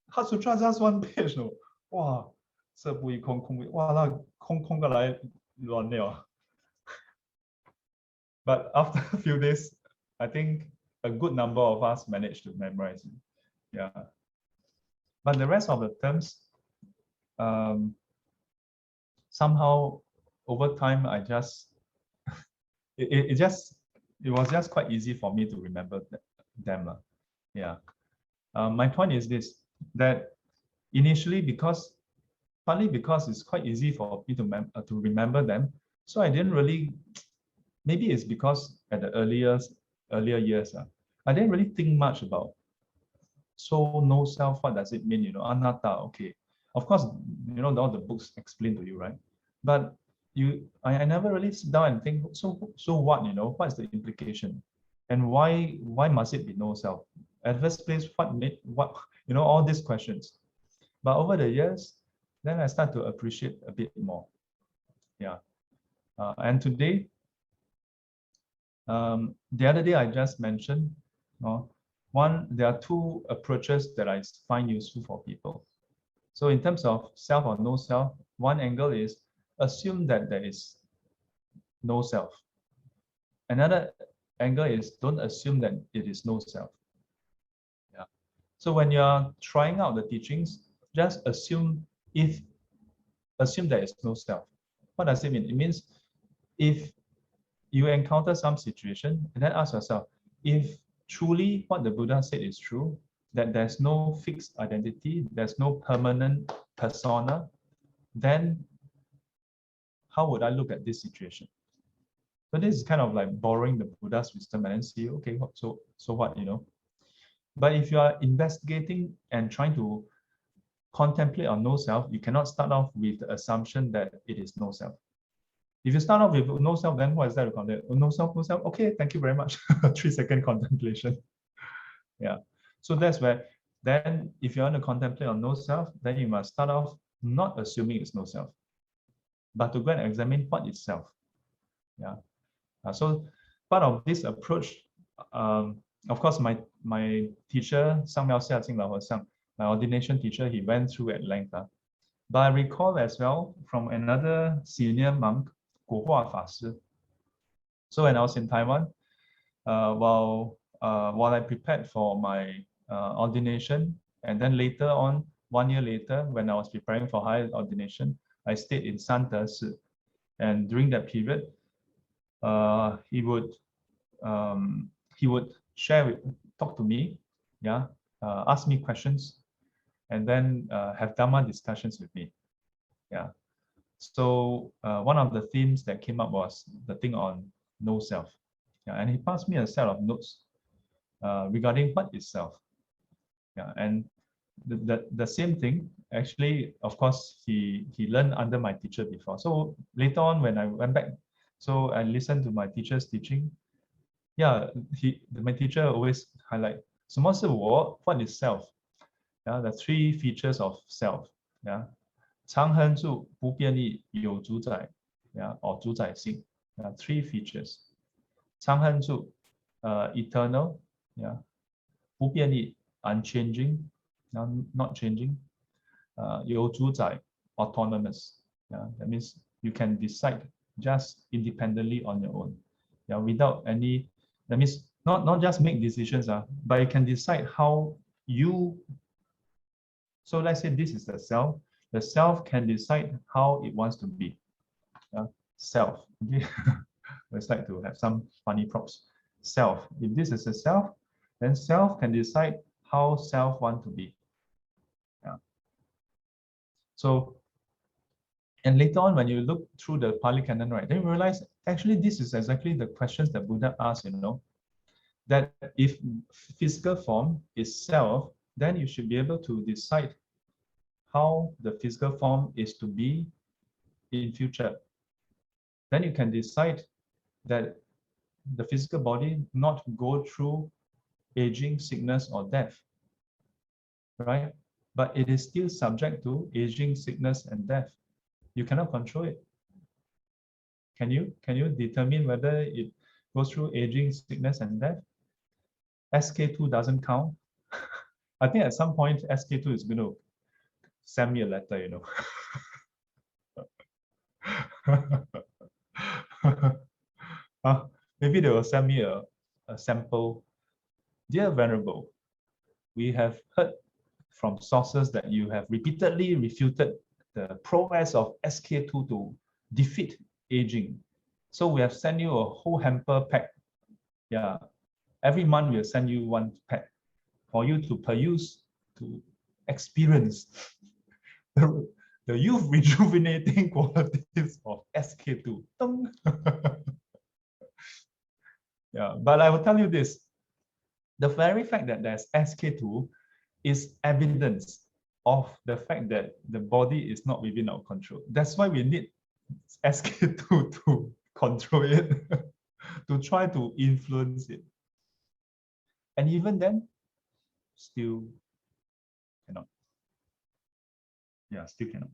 Heart Sutra, just one page 哦。哇，色不异空，空不异，哇，那空的来乱了。But after a few days, I think a good number of us managed to memorize it. Yeah. But the rest of the terms, somehow over time, I just it was just quite easy for me to remember them. Yeah. My point is this, that initially partly because it's quite easy for me to remember them, so I didn't really. Maybe it's because at the earlier years, I didn't really think much about. So no self, what does it mean? Anatta. Okay, of course, all the books explain to you, right? But I never really sit down and think. So what? What's the implication, and why must it be no self? At first place, what? All these questions. But over the years, then I start to appreciate a bit more. Yeah, and today. The other day I just mentioned, there are two approaches that I find useful for people. So in terms of self or no self, one angle is assume that there is no self. Another angle is don't assume that it is no self. Yeah. So when you're trying out the teachings, just assume there is no self. What does it mean? It means if you encounter some situation and then ask yourself, if truly what the Buddha said is true, that there's no fixed identity, there's no permanent persona, then how would I look at this situation? So this is kind of like borrowing the Buddha's wisdom and then see, okay, so what, But if you are investigating and trying to contemplate on no self, you cannot start off with the assumption that it is no self. If you start off with no self, then what is that to contemplate? No self, no self. Okay, thank you very much. 3-second contemplation. Yeah. So that's where, then if you want to contemplate on no self, then you must start off not assuming it's no self, but to go and examine what is self. Yeah. So part of this approach, of course, my teacher, my ordination teacher, he went through at length. But I recall as well from another senior monk, So when I was in Taiwan, while I prepared for my ordination, and then later on, 1 year later, when I was preparing for higher ordination, I stayed in Santa Si. And during that period, he would talk to me, ask me questions, and then have Dharma discussions with me. Yeah. So one of the themes that came up was the thing on no self. Yeah, and he passed me a set of notes regarding what is self. Yeah, and the same thing, actually, of course, he learned under my teacher before. So later on, when I went back, so I listened to my teacher's teaching. Yeah, my teacher always highlight, 什么是我? What is self? Yeah, the 3 features of self. Yeah. 常恒住不变异有主宰 or 主宰性 3 features. 常恒住 eternal 不变异 unchanging not changing 有主宰 autonomous that means you can decide just independently on your own without any, that means not just make decisions but you can decide how you, so let's say this is the self. The self can decide how it wants to be. Self. Okay. Let's like to have some funny props. Self. If this is a self, then self can decide how self want to be. Yeah. So And later on, when you look through the Pali Canon, right, then you realize actually this is exactly the questions that Buddha asked, that if physical form is self, then you should be able to decide how the physical form is to be in future. Then you can decide that the physical body not go through aging, sickness, or death, right? But it is still subject to aging, sickness, and death. You cannot control it. Can you? Can you determine whether it goes through aging, sickness, and death? SK2 doesn't count. I think at some point SK2 is going to send me a letter, Maybe they will send me a sample. Dear Venerable, we have heard from sources that you have repeatedly refuted the progress of SK2 to defeat aging. So we have sent you a whole hamper pack. Yeah, every month we'll send you one pack for you to peruse, to experience the youth rejuvenating qualities of SK2. Yeah, but I will tell you this. The very fact that there's SK2 is evidence of the fact that the body is not within our control. That's why we need SK2 to control it, to try to influence it. And even then, still cannot. Yeah, still cannot.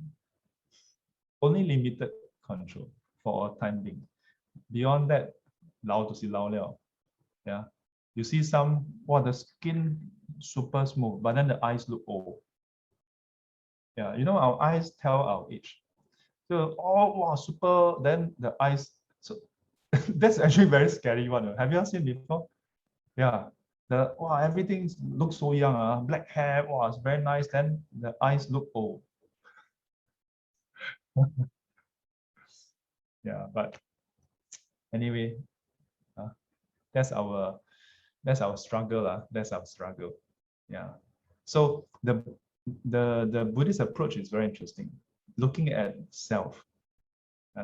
Only limited control for a time being. Beyond that, lao to si lao liao. Yeah. You see some, the skin super smooth, but then the eyes look old. Yeah, our eyes tell our age. So, wow, super, then the eyes, so that's actually very scary one. Have you ever seen before? Yeah, everything looks so young, black hair, it's very nice, then the eyes look old. Yeah, but anyway, that's our struggle. That's our struggle. Yeah. So the Buddhist approach is very interesting, looking at self,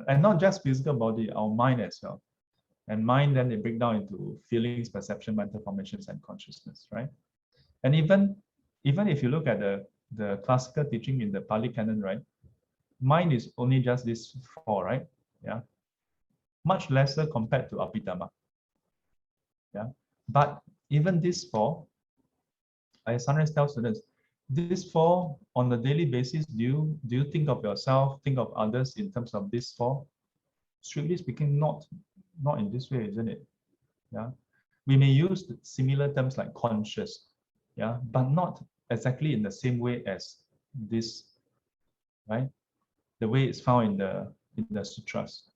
and not just physical body, our mind as well. And mind, then they break down into feelings, perception, mental formations, and consciousness, right? And even if you look at the classical teaching in the Pali Canon, right, mind is only just this four, right? Yeah, much lesser compared to Abhidhamma. Yeah, but even this four, I sometimes tell students, these four on a daily basis, do you think of yourself, think of others in terms of these four? Strictly speaking, not in this way, isn't it? Yeah, we may use similar terms like conscious, yeah, but not exactly in the same way as this, right? The way it's found in the sutras.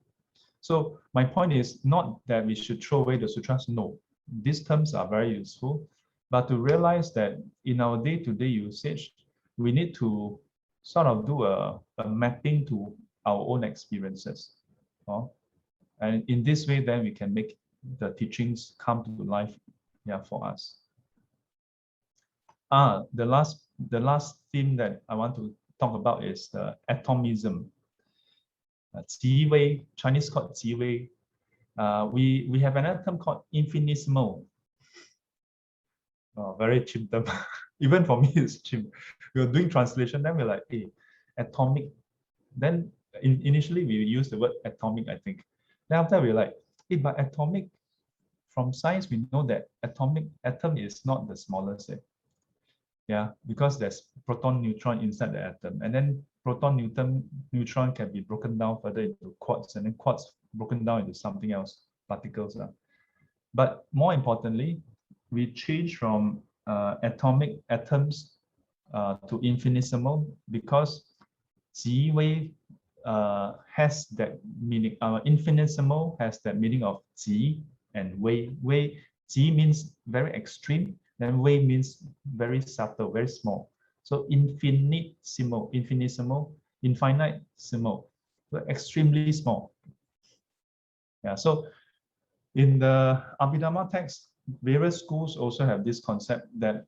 So my point is not that we should throw away the sutras. No, these terms are very useful, but to realize that in our day-to-day usage, we need to sort of do a mapping to our own experiences. And in this way, then we can make the teachings come to life, yeah, for us. The last theme that I want to talk about is the atomism. Chinese called Jiwei. We have another term called infinitesimal. Very cheap term. Even for me, it's cheap. We were doing translation, then we're like, hey, atomic. Then initially we used the word atomic, I think. Then after we're like, hey, but atomic, from science, we know that atom is not the smallest. Yeah, because there's proton, neutron inside the atom. And then proton, neutron can be broken down further into quarks, and then quarks broken down into something else, particles. But more importantly, we change from atoms to infinitesimal because Jiwei has that meaning. Infinitesimal has that meaning of Ji and Wei. Ji means very extreme, then Wei means very subtle, very small. So infinitesimal, infinitesimal, so extremely small. Yeah. So in the Abhidhamma text, various schools also have this concept that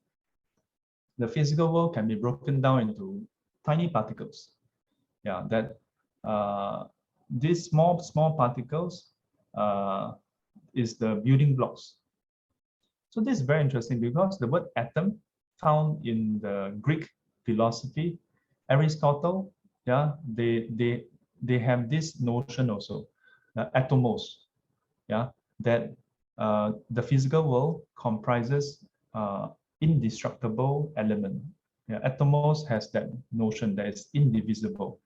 the physical world can be broken down into tiny particles. Yeah, that these small particles is the building blocks. So this is very interesting because the word atom found in the Greek philosophy, Aristotle, yeah, they have this notion also, atomos, yeah, that the physical world comprises indestructible element. Yeah, atomos has that notion that it's indivisible.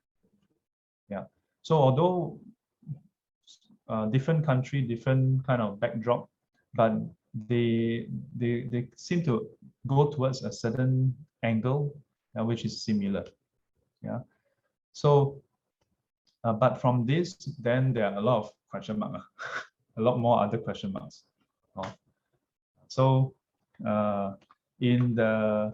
Yeah. So although different country, different kind of backdrop, but they seem to go towards a certain angle which is similar. Yeah. So, but from this, then there are a lot of question marks, a lot more other question marks. So, in the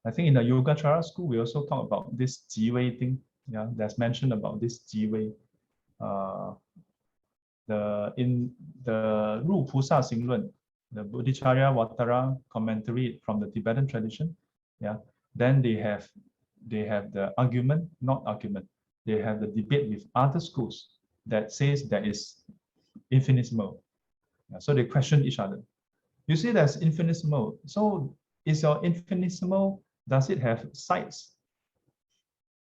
I think in the Yogacara school, we also talk about this Jiwei thing. Yeah, that's mentioned about this Jiwei. In the Ru Pusa Xing Luan, the Bodhicharya Vatara commentary from the Tibetan tradition. Yeah, then they have the argument, not argument. They have the debate with other schools that says that is infinitesimal. Yeah, so they question each other. You see, there's infinitesimal. So is your infinitesimal, does it have sides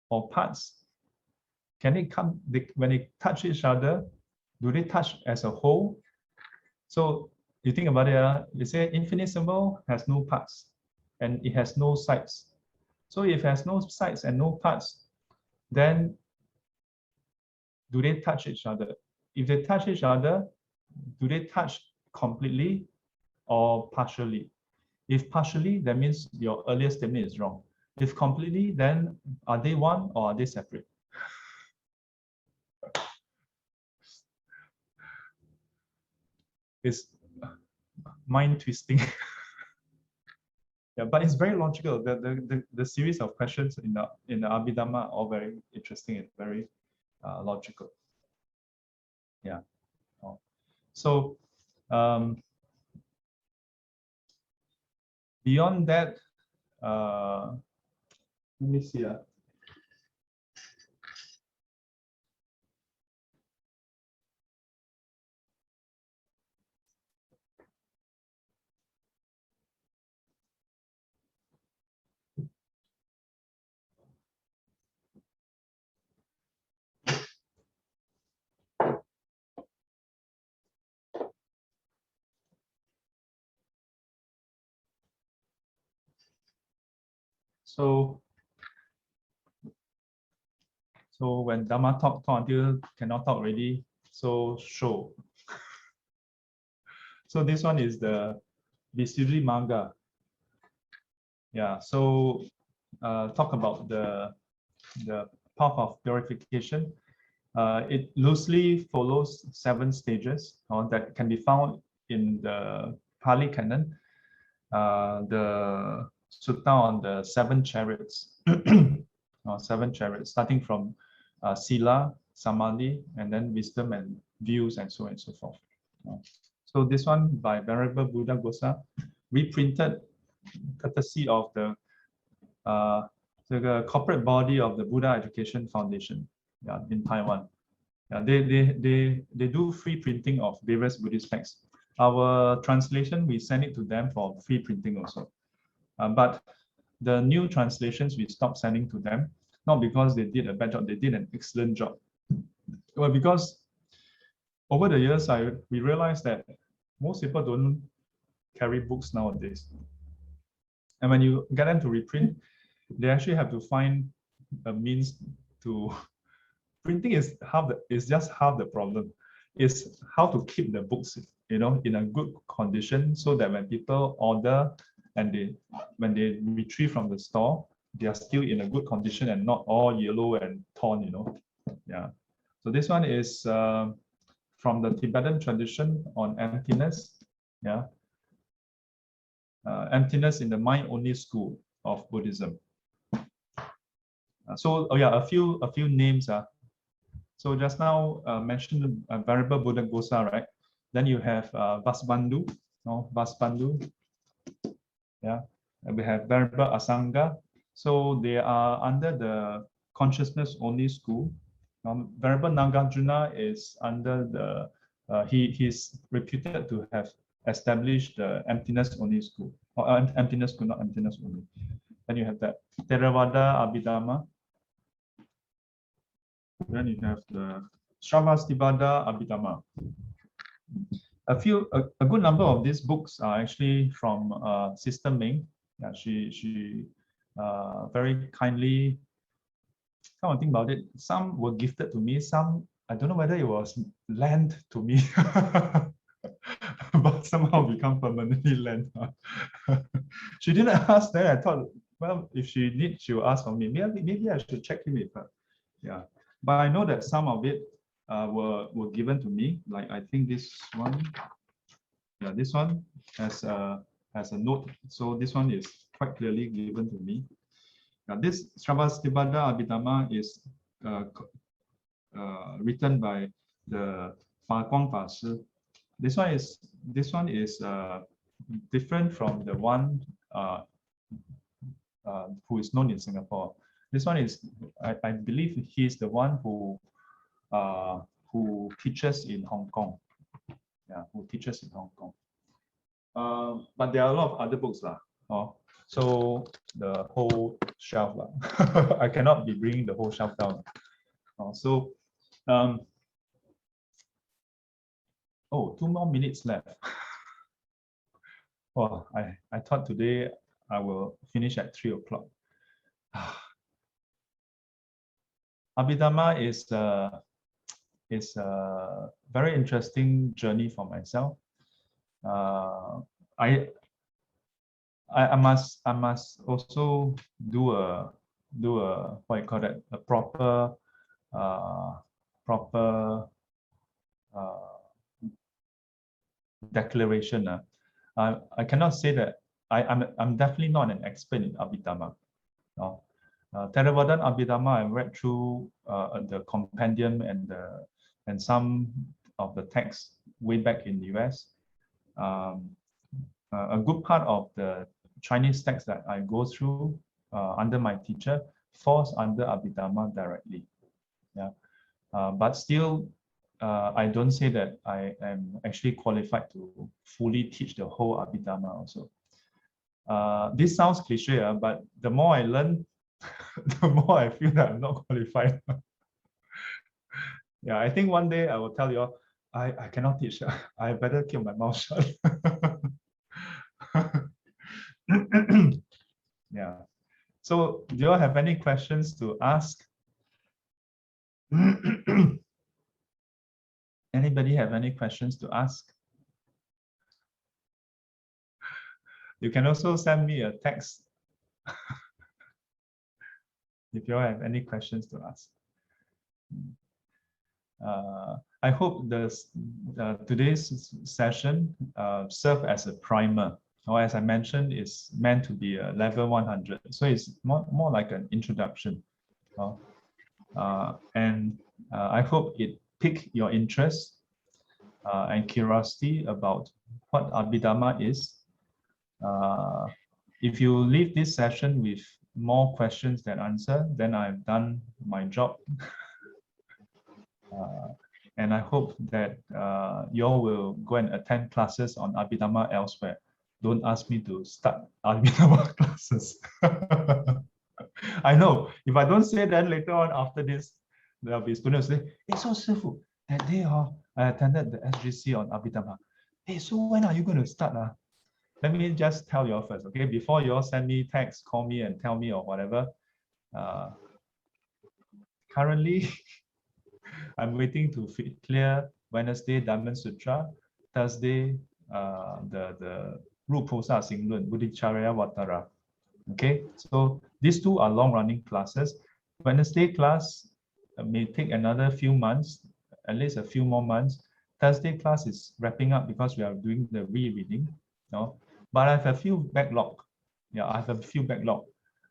or parts? Can it come, when they touch each other, do they touch as a whole? So you think about it, you say infinitesimal has no parts and it has no sides. So if it has no sides and no parts, then do they touch each other? If they touch each other, do they touch completely or partially? If partially, that means your earlier statement is wrong. If completely, then are they one or are they separate? It's mind twisting. Yeah, but it's very logical. The series of questions in the Abhidhamma are all very interesting and very logical. Yeah. So beyond that, let me see. So when Dharma talk until cannot talk already, so show. So this one is the Visuddhimagga. Yeah, so talk about the path of purification. It loosely follows 7 stages that can be found in the Pali Canon, the sutta on the 7 chariots, 7 chariots, starting from Sila, Samadhi, and then wisdom and views, and so on and so forth. So this one by Venerable Buddha Gosa, reprinted courtesy of the corporate body of the Buddha Education Foundation, yeah, in Taiwan. Yeah, they do free printing of various Buddhist texts. Our translation, we send it to them for free printing also. But the new translations, we stopped sending to them, not because they did a bad job, they did an excellent job. Well, because over the years, we realized that most people don't carry books nowadays. And when you get them to reprint, they actually have to find a means to printing is just half the problem. It's how to keep the books, in a good condition, so that when people order and when they retrieve from the store, they are still in a good condition and not all yellow and torn, Yeah. So this one is from the Tibetan tradition on emptiness. Yeah. Emptiness in the mind-only school of Buddhism. So, a few names. So just now mentioned Venerable Buddha Gosa, right? Then you have Vasubandhu, Vasubandhu. Yeah, and we have Venerable Asanga. So they are under the consciousness only school. Venerable Nagarjuna is under the he's reputed to have established the emptiness only school, or emptiness school, not emptiness only. Then you have that Theravada Abhidhamma. Then you have the Sravastivada Abhidhamma. A good number of these books are actually from Sister Ming. Yeah, she very kindly. Come on, think about it. Some were gifted to me. Some, I don't know whether it was lent to me, but somehow become permanently lent. She didn't ask. Then I thought, well, if she needs, she will ask for me. Maybe I should check in with her. Yeah, but I know that some of it were given to me. Like I think this one, yeah, this one has a note. So this one is quite clearly given to me. Now this Sravastivada Abhidhamma is written by the Fa Guang Fa Shi. This one is different from the one who is known in Singapore. This one is, I believe, he's the one who teaches in Hong Kong. Yeah, who teaches in Hong Kong. But there are a lot of other books lah. Oh, so the whole shelf lah. I cannot be bringing the whole shelf down. So, oh, 2 more minutes left. Oh, I thought today I will finish at 3 o'clock. Abhidhamma is a very interesting journey for myself. I must also do a what you call that, a proper declaration. I cannot say that I'm definitely not an expert in Abhidhamma. No. Theravada Abhidhamma, I read through the compendium and some of the texts way back in the US. A good part of the Chinese text that I go through under my teacher falls under Abhidhamma directly. Yeah, but still, I don't say that I am actually qualified to fully teach the whole Abhidhamma also. This sounds cliche, but the more I learn, the more I feel that I'm not qualified. Yeah, I think one day I will tell you all, I cannot teach. I better keep my mouth shut. Yeah. So do you all have any questions to ask? Anybody have any questions to ask? You can also send me a text if you all have any questions to ask. I hope today's session serve as a primer, or as I mentioned, is meant to be a level 100. So it's more like an introduction. And I hope it pique your interest and curiosity about what Abhidhamma is. If you leave this session with more questions than answer, then I've done my job. And I hope that you all will go and attend classes on Abhidhamma elsewhere. Don't ask me to start Abhidhamma classes. I know, if I don't say that later on after this, there'll be students who say, hey, so Sifu, that day I attended the SGC on Abhidhamma. Hey, so when are you going to start? Let me just tell you all first, okay? Before you all send me text, call me and tell me or whatever. Currently, I'm waiting to clear Wednesday Dharma Sutra, Thursday the Ruposa Singlun, Buddhicharya Vatara. Okay, so these two are long-running classes. Wednesday class may take another few months, at least a few more months. Thursday class is wrapping up because we are doing the rereading. No? But I have a few backlog. Yeah, I have a few backlog.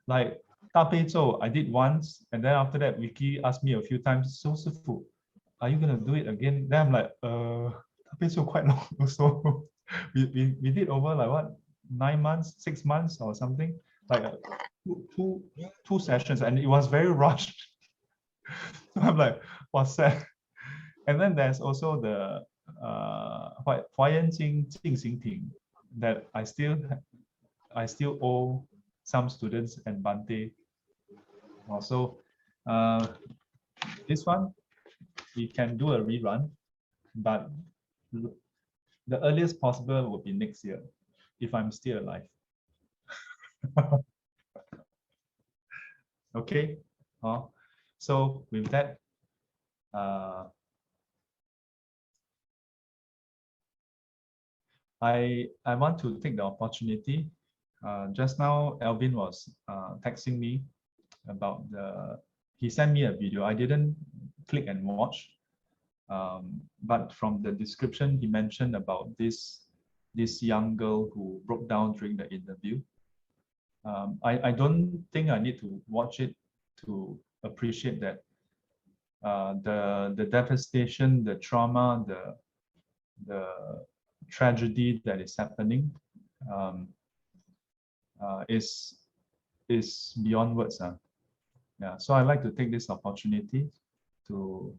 Like Tapeizo, I did once, and then after that, Vicky asked me a few times, so Sifu, are you gonna do it again? Then I'm like, Tapeizo quite long also. we did over like what, 9 months, 6 months or something, like two sessions, and it was very rushed. So I'm like, what's that? And then there's also the 华严经进行品 that I still owe some students and Bante. Also, this one we can do a rerun, but the earliest possible would be next year if I'm still alive. Okay. So with that, I want to take the opportunity. Just now, Alvin was texting me about he sent me a video. I didn't click and watch, but from the description, he mentioned about this young girl who broke down during the interview. I don't think I need to watch it to appreciate that the devastation, the trauma, the tragedy that is happening is beyond words. Yeah, so I'd like to take this opportunity to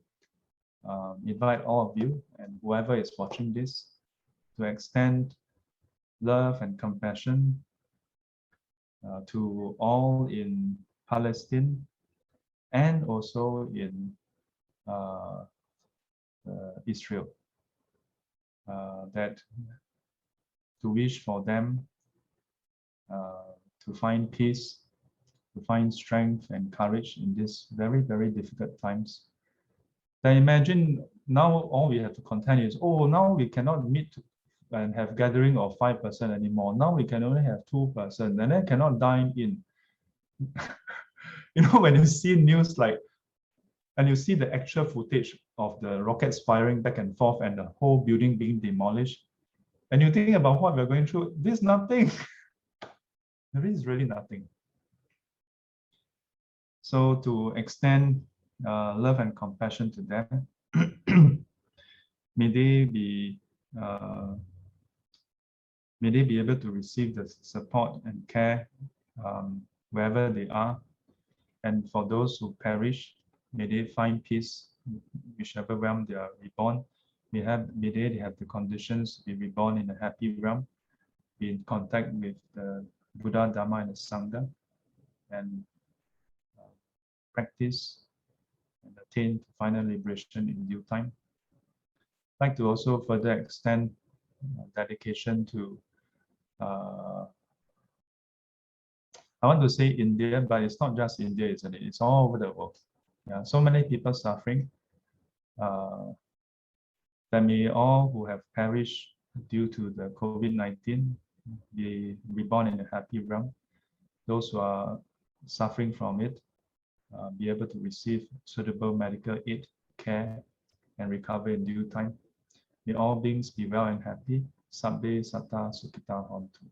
invite all of you and whoever is watching this to extend love and compassion to all in Palestine and also in Israel. That to wish for them to find peace, to find strength and courage in these very, very difficult times. Then imagine now all we have to contend is, oh, now we cannot meet and have gathering of 5% anymore. Now we can only have 2%, and then cannot dine in. You know, when you see news like, and you see the actual footage of the rockets firing back and forth and the whole building being demolished, and you think about what we're going through, there's nothing. There is really nothing. So to extend love and compassion to them, may they be able to receive the support and care wherever they are. And for those who perish, may they find peace, whichever realm they are reborn. May they have the conditions to be reborn in a happy realm, be in contact with the Buddha, Dharma, and the Sangha, and practice and attain final liberation in due time. I'd like to also further extend dedication to I want to say India, but it's not just India, isn't it? It's all over the world. Yeah, so many people suffering. That may all who have perished due to the COVID-19 be reborn in a happy realm. Those who are suffering from it be able to receive suitable medical aid, care, and recover in due time. May all beings be well and happy. Sabbe Satta Sukhita Hontu.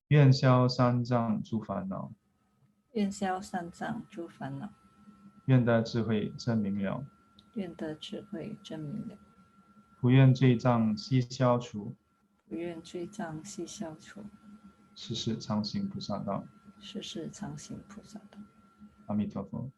愿消三障诸烦恼，愿消三障诸烦恼，愿得智慧真明了，愿得智慧真明了，不愿罪障悉消除，不愿罪障悉消除，世世常行菩萨道。世世常行菩萨道。阿弥陀佛。